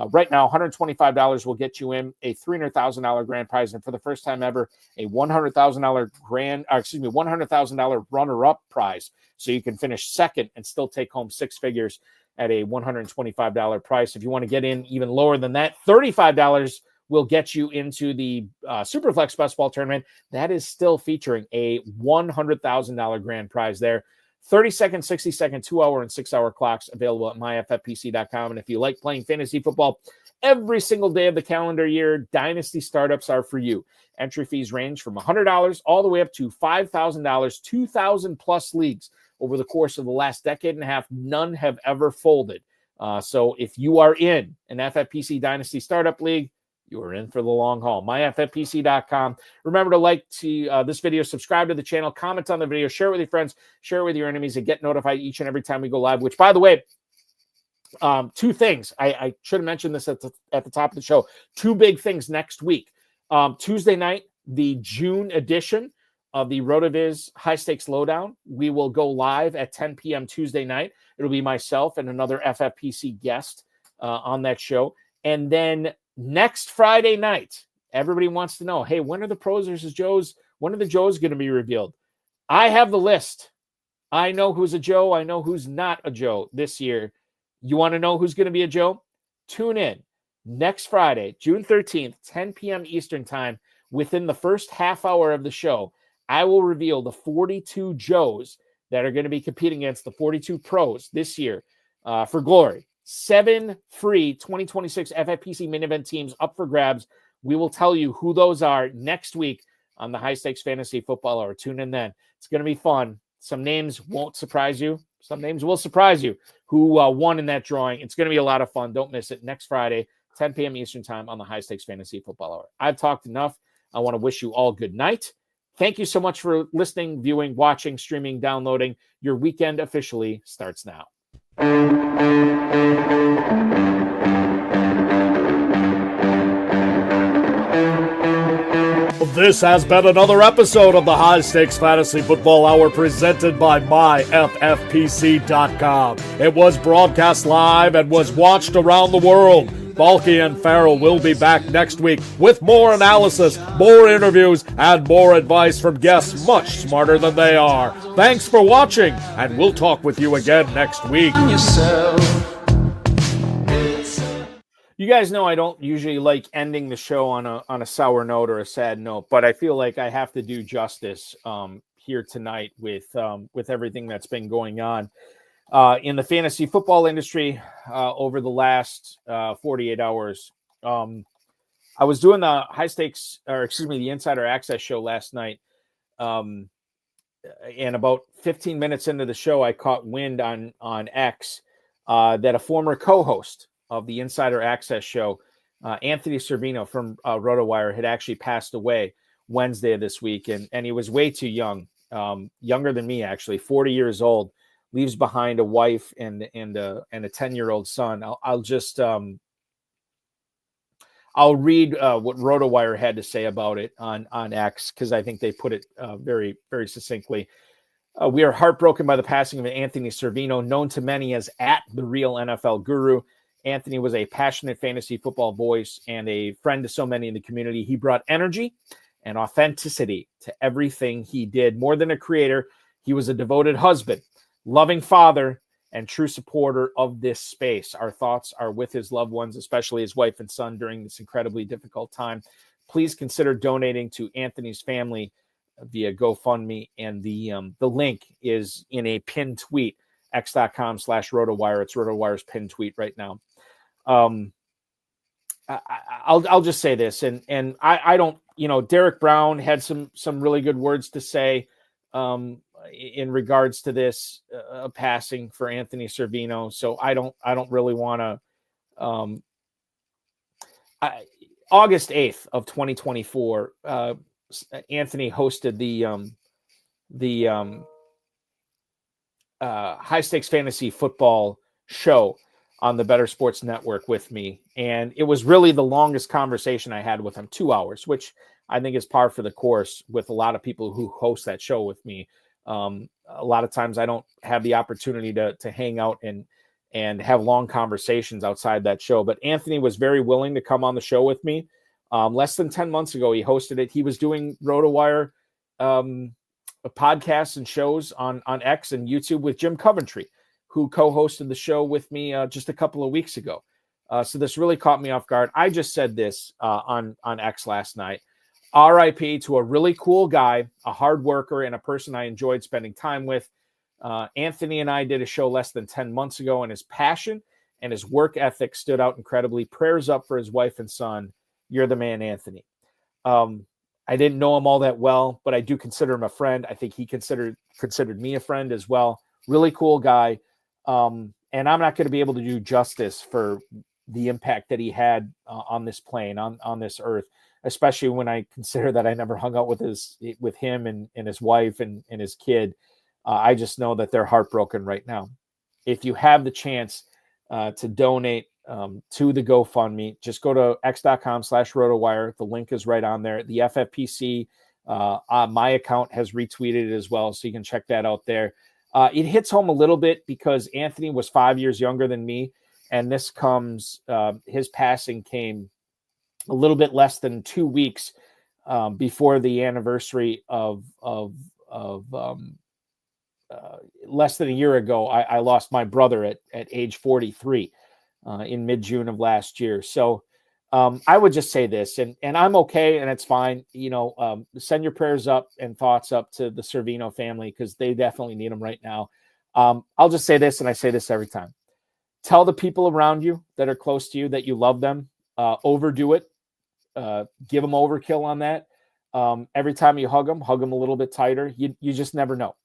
Right now, $125 will get you in a $300,000 grand prize, and for the first time ever, a $100,000 runner-up prize. So you can finish second and still take home six figures at a $125 price. If you want to get in even lower than that, $35 will get you into the Superflex Best Ball Tournament. That is still featuring a $100,000 grand prize there. 30-second, 60-second, 2-hour, and 6-hour clocks available at myffpc.com. And if you like playing fantasy football every single day of the calendar year, Dynasty startups are for you. Entry fees range from $100 all the way up to $5,000, 2,000 plus leagues. Over the course of the last decade and a half, none have ever folded. So if you are in an FFPC Dynasty Startup League, you are in for the long haul. myffpc.com. Remember to like this video, subscribe to the channel, comment on the video, share it with your friends, share it with your enemies, and get notified each and every time we go live, which, by the way, two things. I should have mentioned this at the top of the show. Two big things next week. Tuesday night, the June edition of the RotoViz High Stakes Lowdown. We will go live at 10 p.m. Tuesday night. It'll be myself and another FFPC guest on that show. And then next Friday night, everybody wants to know, hey, when are the pros versus Joes? When are the Joes going to be revealed? I have the list. I know who's a Joe. I know who's not a Joe this year. You want to know who's going to be a Joe? Tune in next Friday, June 13th, 10 p.m. Eastern time. Within the first half hour of the show, I will reveal the 42 Joes that are going to be competing against the 42 pros this year for glory. 7 free 2026 FFPC Main Event teams up for grabs. We will tell you who those are next week on the High Stakes Fantasy Football Hour. Tune in then. It's going to be fun. Some names won't surprise you. Some names will surprise you who won in that drawing. It's going to be a lot of fun. Don't miss it. Next Friday, 10 p.m. Eastern time on the High Stakes Fantasy Football Hour. I've talked enough. I want to wish you all good night. Thank you so much for listening, viewing, watching, streaming, downloading. Your weekend officially starts now. This has been another episode of the High Stakes Fantasy Football Hour presented by myffpc.com. It was broadcast live and was watched around the world. Balky and Ferrell will be back next week with more analysis, more interviews, and more advice from guests much smarter than they are. Thanks for watching, and we'll talk with you again next week. You guys know I don't usually like ending the show on a sour note or a sad note, but I feel like I have to do justice here tonight with everything that's been going on in the fantasy football industry over the last 48 hours. I was doing the the Insider Access show last night, and about 15 minutes into the show, I caught wind on X that a former co-host of the Insider Access show, Anthony Servino from RotoWire, had actually passed away Wednesday of this week, and he was way too young, younger than me actually, 40 years old. Leaves behind a wife and a 10-year-old son. I'll read what RotoWire had to say about it on X, because I think they put it very, very succinctly. We are heartbroken by the passing of Anthony Servino, known to many as the Real NFL Guru. Anthony was a passionate fantasy football voice and a friend to so many in the community. He brought energy and authenticity to everything he did. More than a creator, he was a devoted husband, loving father, and true supporter of this space. Our thoughts are with his loved ones, especially his wife and son, during this incredibly difficult time. Please consider donating to Anthony's family via GoFundMe, and the link is in a pinned tweet, x.com/RotoWire. It's RotoWire's pinned tweet right now. I'll just say this, and I don't, Derek Brown had some really good words to say in regards to this passing for Anthony Servino. So I don't really want to. August 8th of 2024, Anthony hosted the high stakes fantasy football show on the Better Sports Network with me. And it was really the longest conversation I had with him, 2 hours, which I think is par for the course with a lot of people who host that show with me. A lot of times I don't have the opportunity to hang out and have long conversations outside that show. But Anthony was very willing to come on the show with me. Less than 10 months ago, he hosted it. He was doing RotoWire podcasts and shows on X and YouTube with Jim Coventry, who co-hosted the show with me just a couple of weeks ago. So this really caught me off guard. I just said this on X last night. RIP to a really cool guy, a hard worker, and a person I enjoyed spending time with. Anthony and I did a show less than 10 months ago, and his passion and his work ethic stood out incredibly. Prayers up for his wife and son. You're the man, Anthony. I didn't know him all that well, but I do consider him a friend. I think he considered me a friend as well. Really cool guy. And I'm not going to be able to do justice for the impact that he had on this plane, on this earth, especially when I consider that I never hung out with him and his wife and his kid. I just know that they're heartbroken right now. If you have the chance to donate to the GoFundMe, just go to x.com/RotoWire. The link is right on there. The FFPC, my account has retweeted it as well, so you can check that out there. It hits home a little bit because Anthony was 5 years younger than me, and this comes, his passing came a little bit less than 2 weeks before the anniversary of less than a year ago. I lost my brother at age 43 in mid-June of last year. So I would just say this, and I'm okay, and it's fine. Send your prayers up and thoughts up to the Servino family because they definitely need them right now. I'll just say this, and I say this every time. Tell the people around you that are close to you that you love them. Overdo it. Give them overkill on that. Every time you hug them a little bit tighter. You just never know.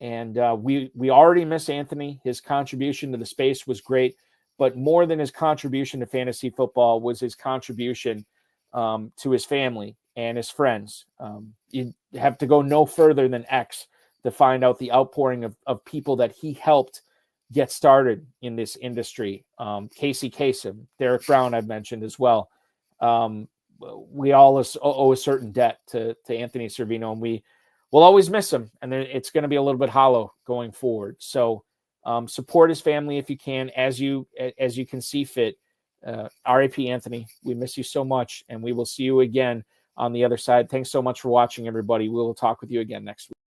And we already miss Anthony. His contribution to the space was great. But more than his contribution to fantasy football was his contribution to his family and his friends. You have to go no further than X to find out the outpouring of people that he helped get started in this industry. Casey Kasem, Derek Brown, I've mentioned as well. We all owe a certain debt to Anthony Servino, and we will always miss him. And it's going to be a little bit hollow going forward. So support his family if you can, as you can see fit. RIP Anthony, we miss you so much, and we will see you again on the other side. Thanks so much for watching, everybody. We will talk with you again next week.